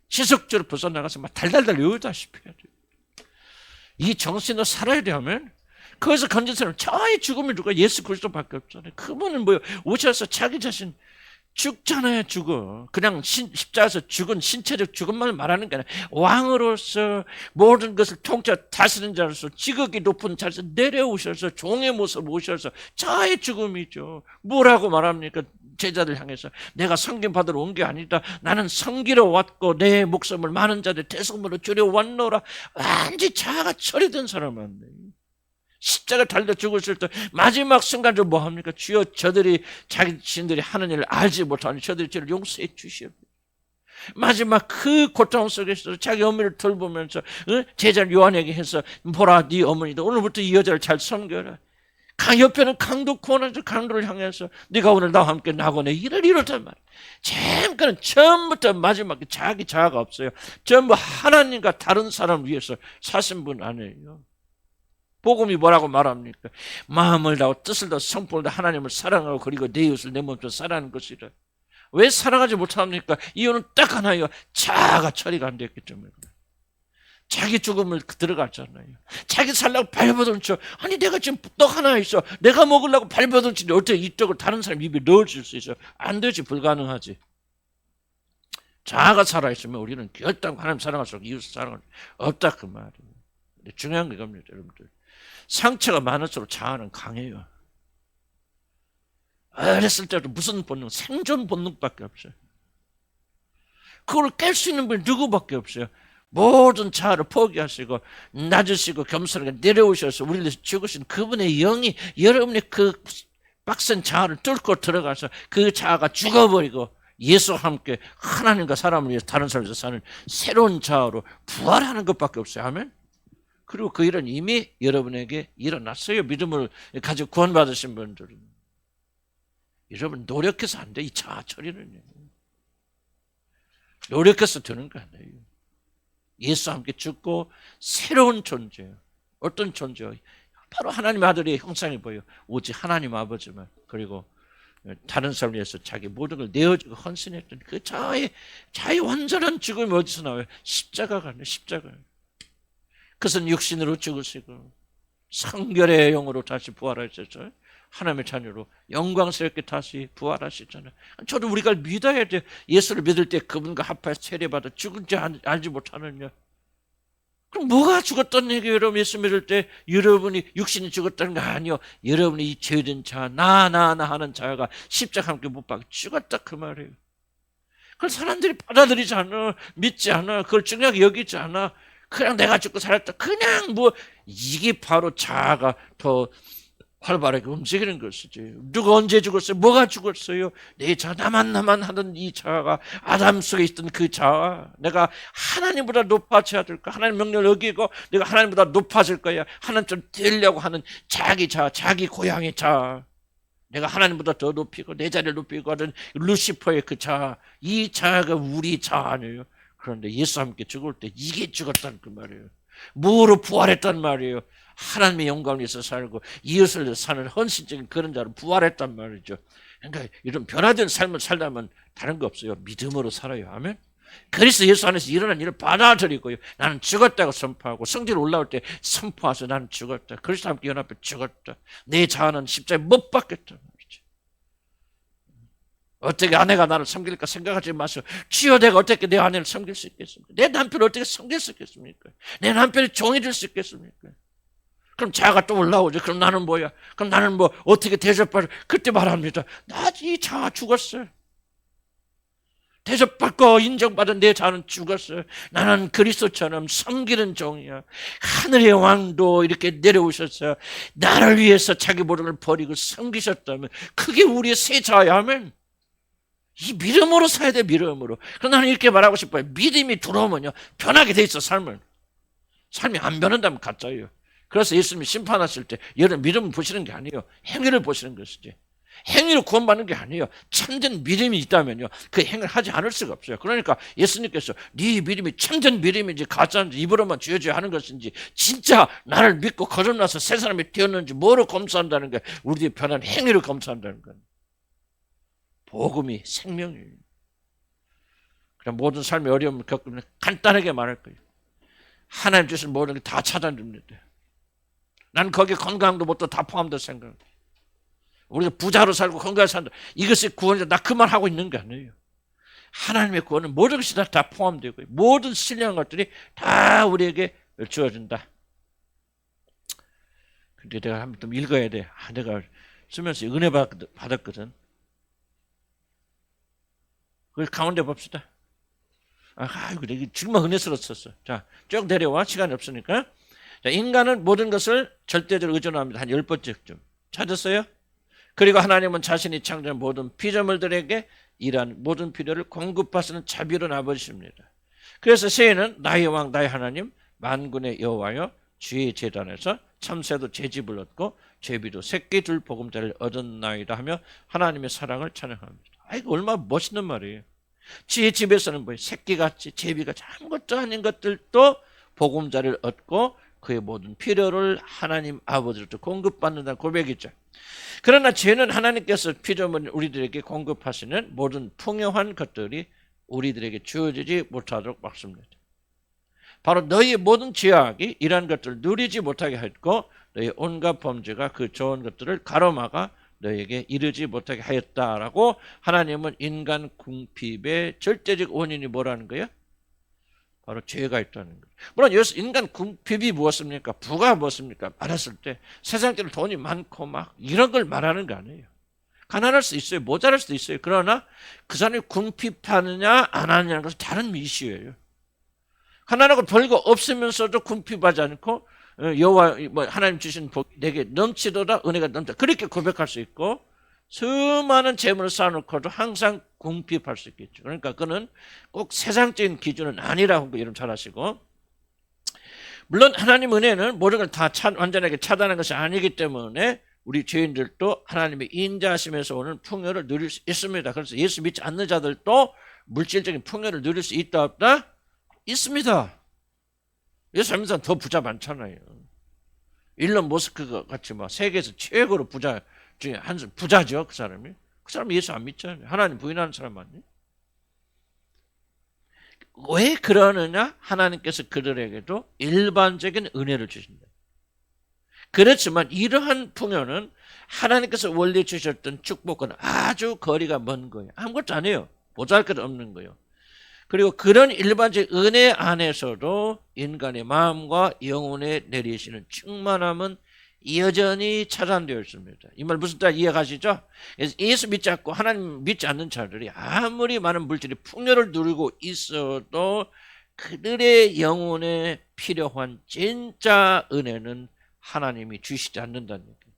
지속적으로 부숴나가서 막 달달달 외우다시피 해야 돼요. 이 정신으로 살아야 되면 거기서 건진 사람, 저의 죽음이 누가? 예수 그리스도밖에 없잖아요. 그분은 뭐예요? 오셔서 자기 자신 죽잖아요. 죽어. 그냥 십자가에서 죽은 신체적 죽음만 말하는 게 아니라 왕으로서 모든 것을 통째 다스리는 자로서 지극히 높은 자리에서 내려오셔서 종의 모습 오셔서 저의 죽음이죠. 뭐라고 말합니까? 제자들 향해서 내가 섬김 받으러 온 게 아니다. 나는 섬기러 왔고 내 목숨을 많은 자들 대속물로 주려 왔노라. 완전히 자아가 처리된 사람 아니에요. 십자가 달려 죽으실 때 마지막 순간적으로 뭐 합니까? 주여, 저들이 자기 신들이 하는 일을 알지 못하니 저들이 저를 용서해 주시오. 마지막 그 고통 속에서 자기 어머니를 돌보면서 제자 요한에게 해서, 보라 네 어머니다. 오늘부터 이 여자를 잘 섬겨라. 옆에는 강도 구원하죠. 강도를 향해서 네가 오늘 나와 함께 낙원에 일을 이루단 말이야. 잠깐은 처음부터 마지막에 자기 자아가 없어요. 전부 하나님과 다른 사람을 위해서 사신 분 아니에요. 복음이 뭐라고 말합니까? 마음을 다하고 뜻을 다하고 성품을 다하고 하나님을 사랑하고 그리고 내 이웃을 내 몸처럼 사랑하는 것이라. 왜 사랑하지 못합니까? 이유는 딱 하나예요. 자아가 처리가 안 됐기 때문에. 자기 죽음을 들어갔잖아요. 자기 살려고 발버둥 쳐. 아니 내가 지금 떡 하나 있어. 내가 먹으려고 발버둥 치는데 어떻게 이 떡을 다른 사람 입에 넣어줄 수 있어요? 안 되지. 불가능하지. 자아가 살아있으면 우리는 결단 하나님 사랑할수록 이웃을 사랑할 수 없다 그 말이에요. 중요한 게 이겁니다, 여러분들. 상처가 많을수록 자아는 강해요. 어렸을 때도 무슨 본능? 생존 본능밖에 없어요. 그걸 깰 수 있는 분이 누구밖에 없어요. 모든 자아를 포기하시고 낮으시고 겸손하게 내려오셔서 우리를 위해서 죽으신 그분의 영이 여러분의 그 빡센 자아를 뚫고 들어가서 그 자아가 죽어버리고 예수와 함께 하나님과 사람을 위해서 다른 사람을 위해서 사는 새로운 자아로 부활하는 것밖에 없어요. 아멘. 그리고 그 일은 이미 여러분에게 일어났어요. 믿음을 가지고 구원받으신 분들은. 여러분 노력해서 안 돼. 이 자아 처리는요. 노력해서 되는 거 아니에요. 예수와 함께 죽고 새로운 존재예요. 어떤 존재예요? 바로 하나님의 아들의 형상이 보여요. 오직 하나님 아버지만. 그리고 다른 사람을 위해서 자기 모든 걸 내어주고 헌신했던 그 자아의 완전한 죽음이 어디서 나와요? 십자가가 아니에요. 십자가. 그것은 육신으로 죽으시고 성결의 영으로 다시 부활하셨죠. 하나님의 자녀로 영광스럽게 다시 부활하시잖아요. 저도 우리가 믿어야 돼요. 예수를 믿을 때 그분과 합하여 세례받아 죽은지 알지 못하느냐. 그럼 뭐가 죽었다는 얘기예요? 여러분 예수 믿을 때 여러분이 육신이 죽었다는 거 아니요. 여러분이 이 죄된 자, 나 하는 자가 십자가 함께 못 박혀 죽었다 그 말이에요. 그걸 사람들이 받아들이지 않아. 믿지 않아. 그걸 중요하게 여기지 않아. 그냥 내가 죽고 살았다. 그냥 뭐 이게 바로 자아가 더 활발하게 움직이는 것이지. 누가 언제 죽었어요? 뭐가 죽었어요? 내 자, 나만 하던 이 자아가 아담 속에 있던 그 자아, 내가 하나님보다 높아져야 될까? 하나님 명령을 어기고 내가 하나님보다 높아질 거야. 하나님처럼 되려고 하는 자기 자아, 자기 고향의 자아, 내가 하나님보다 더 높이고 내 자리를 높이고 하는 루시퍼의 그 자아, 이 자아가 우리 자아 아니에요. 그런데 예수와 함께 죽을 때 이게 죽었다는 그 말이에요. 무엇으로 부활했단 말이에요? 하나님의 영광을 위해서 살고 이웃을 위해서 사는 헌신적인 그런 자로 부활했단 말이죠. 그러니까 이런 변화된 삶을 살려면 다른 거 없어요. 믿음으로 살아요. 아멘. 그리스도 예수 안에서 일어난 일을 받아들이고요. 나는 죽었다고 선포하고 성질 올라올 때 선포하서 나는 죽었다. 그리스도 함께 연합해 죽었다. 내 자아는 십자가에 못 박혔다 말이죠. 어떻게 아내가 나를 섬길까 생각하지 마세요. 주여 내가 어떻게 내 아내를 섬길 수 있겠습니까? 내 남편을 어떻게 섬길 수 있겠습니까? 내 남편이 종이 될 수 있겠습니까? 그럼 자아가 또 올라오죠. 그럼 나는 뭐야? 그럼 나는 뭐 어떻게 대접받을? 그때 말합니다. 나 이 자아 죽었어요. 대접받고 인정받은 내 자아는 죽었어요. 나는 그리스도처럼 섬기는 종이야. 하늘의 왕도 이렇게 내려오셔서 나를 위해서 자기 모든 걸 버리고 섬기셨다면 그게 우리의 새 자아야. 아멘. 이 믿음으로 사야 돼. 믿음으로. 그럼 나는 이렇게 말하고 싶어요. 믿음이 들어오면요 변하게 돼 있어. 삶이 안 변한다면 가짜예요. 그래서 예수님이 심판하실 때 여러분 믿음을 보시는 게 아니에요. 행위를 보시는 것이지. 행위로 구원받는 게 아니에요. 참된 믿음이 있다면요 그 행위를 하지 않을 수가 없어요. 그러니까 예수님께서 네 믿음이 참된 믿음인지 가짜인지 입으로만 주여져야 하는 것인지 진짜 나를 믿고 거듭나서 새 사람이 되었는지 뭐로 검사한다는 게 우리들이 변한 행위를 검사한다는 거예요. 복음이 생명이에요. 그럼 모든 삶의 어려움을 겪으면 간단하게 말할 거예요. 하나님 주신 모든 게 다 찾아줍니다. 난 거기에 건강도 못도 다 포함되어 생각합니다. 우리가 부자로 살고 건강하게 산다. 이것이 구원이다. 나 그 말 하고 있는 게 아니에요. 하나님의 구원은 모든 것이 다 포함되고 모든 신령한 것들이 다 우리에게 주어진다. 근데 내가 한번 좀 읽어야 돼. 내가 쓰면서 은혜 받았거든. 그 가운데 봅시다. 아이고, 내가 정말 은혜스러웠었어. 자, 쭉 내려와. 시간이 없으니까. 자, 인간은 모든 것을 절대적으로 의존합니다. 한 10번째쯤. 찾았어요? 그리고 하나님은 자신이 창조한 모든 피조물들에게 이러한 모든 필요를 공급하시는 자비로운 아버지십니다. 그래서 새해는 나의 왕 나의 하나님 만군의 여호와여 주의 재단에서 참새도 제 집을 얻고 제비도 새끼 둘 보금자리를 얻었나이다 하며 하나님의 사랑을 찬양합니다. 이거 얼마나 멋있는 말이에요. 주의 집에서는 뭐예요? 새끼같이 제비같이 아무것도 아닌 것들도 보금자리를 얻고 그의 모든 필요를 하나님 아버지로부터 공급받는다는 고백이죠. 그러나 죄는 하나님께서 피조물 우리들에게 공급하시는 모든 풍요한 것들이 우리들에게 주어지지 못하도록 막습니다. 바로 너희의 모든 죄악이 이러한 것들을 누리지 못하게 했고 너희의 온갖 범죄가 그 좋은 것들을 가로막아 너희에게 이르지 못하게 하였다라고 하나님은 인간 궁핍의 절대적 원인이 뭐라는 거예요? 바로 죄가 있다는 거예요. 물론 여기서 인간 궁핍이 무엇입니까? 부가 무엇입니까? 말했을 때 세상적으로 돈이 많고 막 이런 걸 말하는 거 아니에요. 가난할 수 있어요. 모자랄 수도 있어요. 그러나 그 사람이 궁핍하느냐 안 하느냐는 것은 다른 이슈예요. 가난하고 별거 없으면서도 궁핍하지 않고 여호와 하나님 주신 복 내게 넘치도다 은혜가 넘다 그렇게 고백할 수 있고 수많은 재물을 쌓아놓고도 항상 궁핍할 수 있겠죠. 그러니까 그는 꼭 세상적인 기준은 아니라고 여러분 잘 아시고 물론 하나님 은혜는 모든 걸 다 완전하게 차단하는 것이 아니기 때문에 우리 죄인들도 하나님의 인자하심에서 오는 풍요를 누릴 수 있습니다. 그래서 예수 믿지 않는 자들도 물질적인 풍요를 누릴 수 있다 없다? 있습니다. 예수 믿는 사람 더 부자 많잖아요. 일론 머스크 같이 막 세계에서 최고로 부자 중에 한 부자죠. 그 사람이. 그 사람이 예수 안 믿잖아요. 하나님 부인하는 사람 아니에요? 왜 그러느냐? 하나님께서 그들에게도 일반적인 은혜를 주신다. 그렇지만 이러한 풍요는 하나님께서 원래 주셨던 축복은 아주 거리가 먼 거예요. 아무것도 아니에요. 보잘것 없는 거예요. 그리고 그런 일반적 은혜 안에서도 인간의 마음과 영혼에 내리시는 충만함은 여전히 차단되어 있습니다. 이 말 무슨 뜻 이해가시죠? 예수 믿지 않고 하나님 믿지 않는 자들이 아무리 많은 물질이 풍요를 누리고 있어도 그들의 영혼에 필요한 진짜 은혜는 하나님이 주시지 않는다는 얘기예요.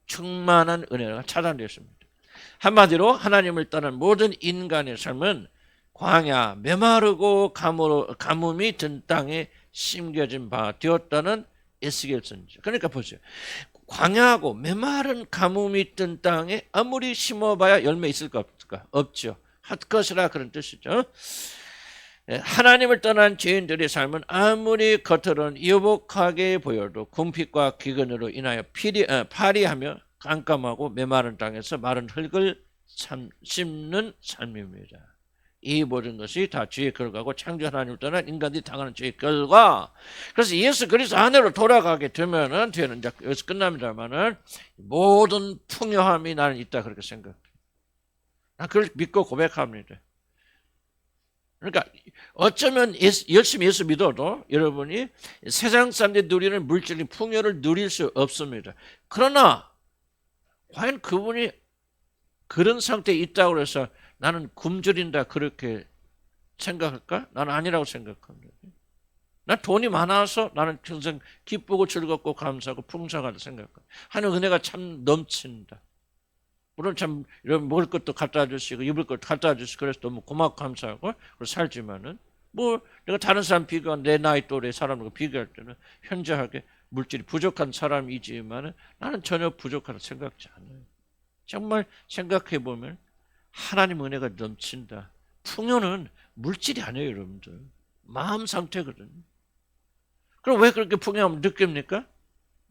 충만한 은혜가 차단되었습니다. 한마디로 하나님을 떠난 모든 인간의 삶은 광야, 메마르고 가뭄이 든 땅에 심겨진 바 되었다는 에스겔 선지자. 그러니까 보세요. 광야하고 메마른 가뭄이 든 땅에 아무리 심어봐야 열매 있을까 없을까? 없죠. 핫것이라 그런 뜻이죠. 하나님을 떠난 죄인들의 삶은 아무리 겉으로는 여복하게 보여도 궁핍과 기근으로 인하여 파리하며 깜깜하고 메마른 땅에서 마른 흙을 씹는 삶입니다. 이 모든 것이 다 죄의 결과고 창조 하나님을 떠난 인간들이 당하는 죄의 결과. 그래서 예수 그리스도 안으로 돌아가게 되면은 뒤에는 이제 여기서 끝납니다만은 모든 풍요함이 나는 있다 그렇게 생각해. 난 그걸 믿고 고백합니다. 그러니까 어쩌면 열심히 예수 믿어도 여러분이 세상 사람들이 누리는 물질적인 풍요를 누릴 수 없습니다. 그러나 과연 그분이 그런 상태에 있다고 해서 나는 굶주린다 그렇게 생각할까? 나는 아니라고 생각합니다. 난 돈이 많아서 나는 평생 기쁘고 즐겁고 감사하고 풍성하다 생각합니다. 하나님 은혜가 참 넘친다. 물론 참 이런 먹을 것도 갖다 주시고 입을 것도 갖다 주시고 그래서 너무 고맙고 감사하고 살지만은 뭐 내가 다른 사람 비교한 내 나이 또래 사람과 비교할 때는 현저하게 물질이 부족한 사람이지만은 나는 전혀 부족하다 생각지 않아요. 정말 생각해 보면 하나님 은혜가 넘친다. 풍요는 물질이 아니에요, 여러분들. 마음 상태거든요. 그럼 왜 그렇게 풍요함을 느낍니까?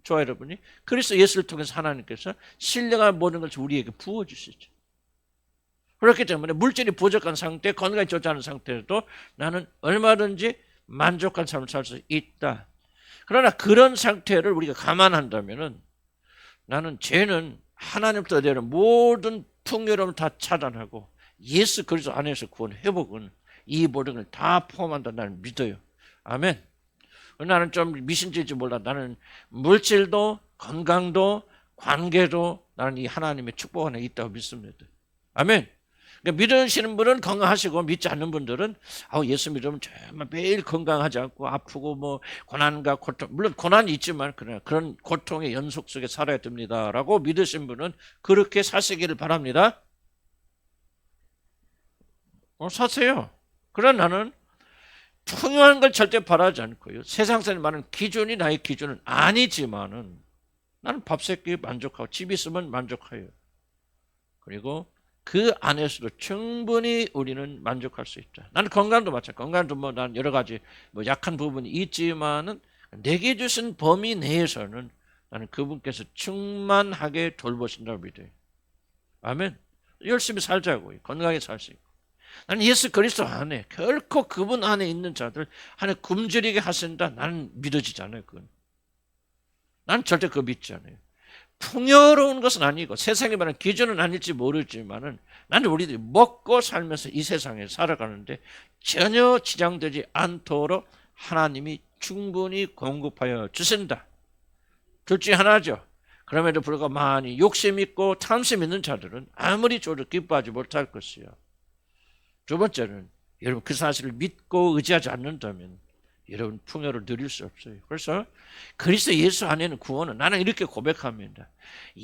좋아요, 여러분이. 그리스도 예수를 통해서 하나님께서 신령한 모든 것을 우리에게 부어주시죠. 그렇기 때문에 물질이 부족한 상태, 건강이 좋지 않은 상태에도 나는 얼마든지 만족한 삶을 살 수 있다. 그러나 그런 상태를 우리가 감안한다면은 나는 죄는 하나님부터 내는 모든 풍요로움을 다 차단하고 예수 그리스도 안에서 구원 회복은 이 모든 걸 다 포함한다 나는 믿어요. 아멘. 나는 좀 미신질지 몰라. 나는 물질도 건강도 관계도 나는 이 하나님의 축복 안에 있다고 믿습니다. 아멘. 그러니까 믿으시는 분은 건강하시고 믿지 않는 분들은 예수 믿으면 정말 매일 건강하지 않고 아프고 뭐 고난과 고통, 물론 고난이 있지만 그런 고통의 연속 속에 살아야 됩니다라고 믿으신 분은 그렇게 사시기를 바랍니다. 사세요. 그러나 나는 풍요한 걸 절대 바라지 않고요. 세상 사람이 말하는 기준이 나의 기준은 아니지만은 나는 밥 세 끼 만족하고 집 있으면 만족해요. 그리고 그 안에서도 충분히 우리는 만족할 수 있다. 나는 건강도 마찬가지. 건강도 뭐 난 여러 가지 뭐 약한 부분이 있지만은 내게 주신 범위 내에서는 나는 그분께서 충만하게 돌보신다고 믿어요. 아멘. 열심히 살자고요. 건강하게 살 수 있고. 나는 예수 그리스도 안에 결코 그분 안에 있는 자들 하나님 굶주리게 하신다. 나는 믿어지지 않아요. 그건. 나는 절대 그거 믿지 않아요. 풍요로운 것은 아니고 세상에 말하는 기준은 아닐지 모르지만은 나는 우리들이 먹고 살면서 이 세상에 살아가는데 전혀 지장되지 않도록 하나님이 충분히 공급하여 주신다. 둘 중에 하나죠. 그럼에도 불구하고 많이 욕심 있고 탐심 있는 자들은 아무리 줘도 기뻐하지 못할 것이요. 두 번째는 여러분 그 사실을 믿고 의지하지 않는다면 여러분 풍요를 누릴 수 없어요. 그래서 그리스도 예수 안에는 구원은 나는 이렇게 고백합니다.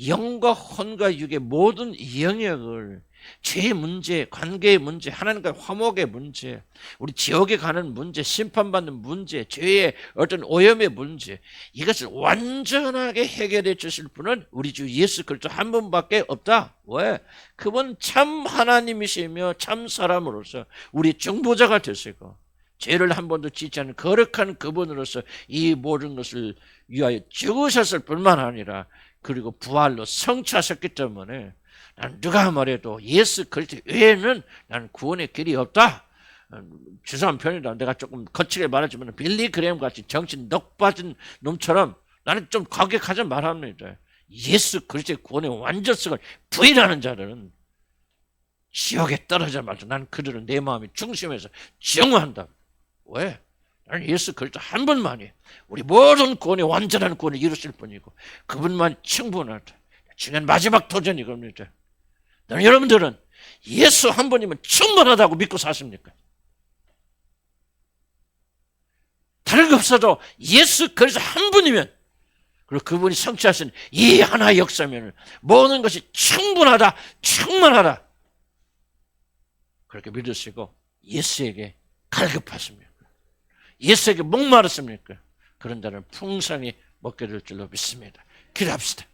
영과 혼과 육의 모든 영역을 죄의 문제, 관계의 문제, 하나님과 화목의 문제, 우리 지옥에 가는 문제, 심판받는 문제, 죄의 어떤 오염의 문제 이것을 완전하게 해결해 주실 분은 우리 주 예수 그리스도 한 분밖에 없다. 왜? 그분 참 하나님이시며 참 사람으로서 우리 중보자가 되시고 죄를 한 번도 짓지 않은 거룩한 그분으로서 이 모든 것을 위하여 죽으셨을 뿐만 아니라 그리고 부활로 성취하셨기 때문에 난 누가 말해도 예수 그리스도 외에는 나는 구원의 길이 없다. 죄송한 편이다. 내가 조금 거칠게 말하지만 빌리 그레이엄 같이 정신 넋 빠진 놈처럼 나는 좀 과격하게 말합니다. 예수 그리스도의 구원의 완전성을 부인하는 자들은 지옥에 떨어져 말도 나는 그들은 내 마음이 중심에서 정화한다. 왜? 나는 예수 그리스도 한 분만이 우리 모든 구원의 완전한 구원을 이루실 분이고 그분만 충분하다. 중요한 마지막 도전이 겁니다. 여러분들은 예수 한 분이면 충분하다고 믿고 사십니까? 다른 거 없어도 예수 그리스도 한 분이면 그리고 그분이 성취하신 이 하나의 역사면을 모든 것이 충분하다, 충만하다. 그렇게 믿으시고 예수에게 갈급하십니까? 예수에게 목마르십니까? 그런 자는 풍성히 먹게 될 줄로 믿습니다. 기도합시다.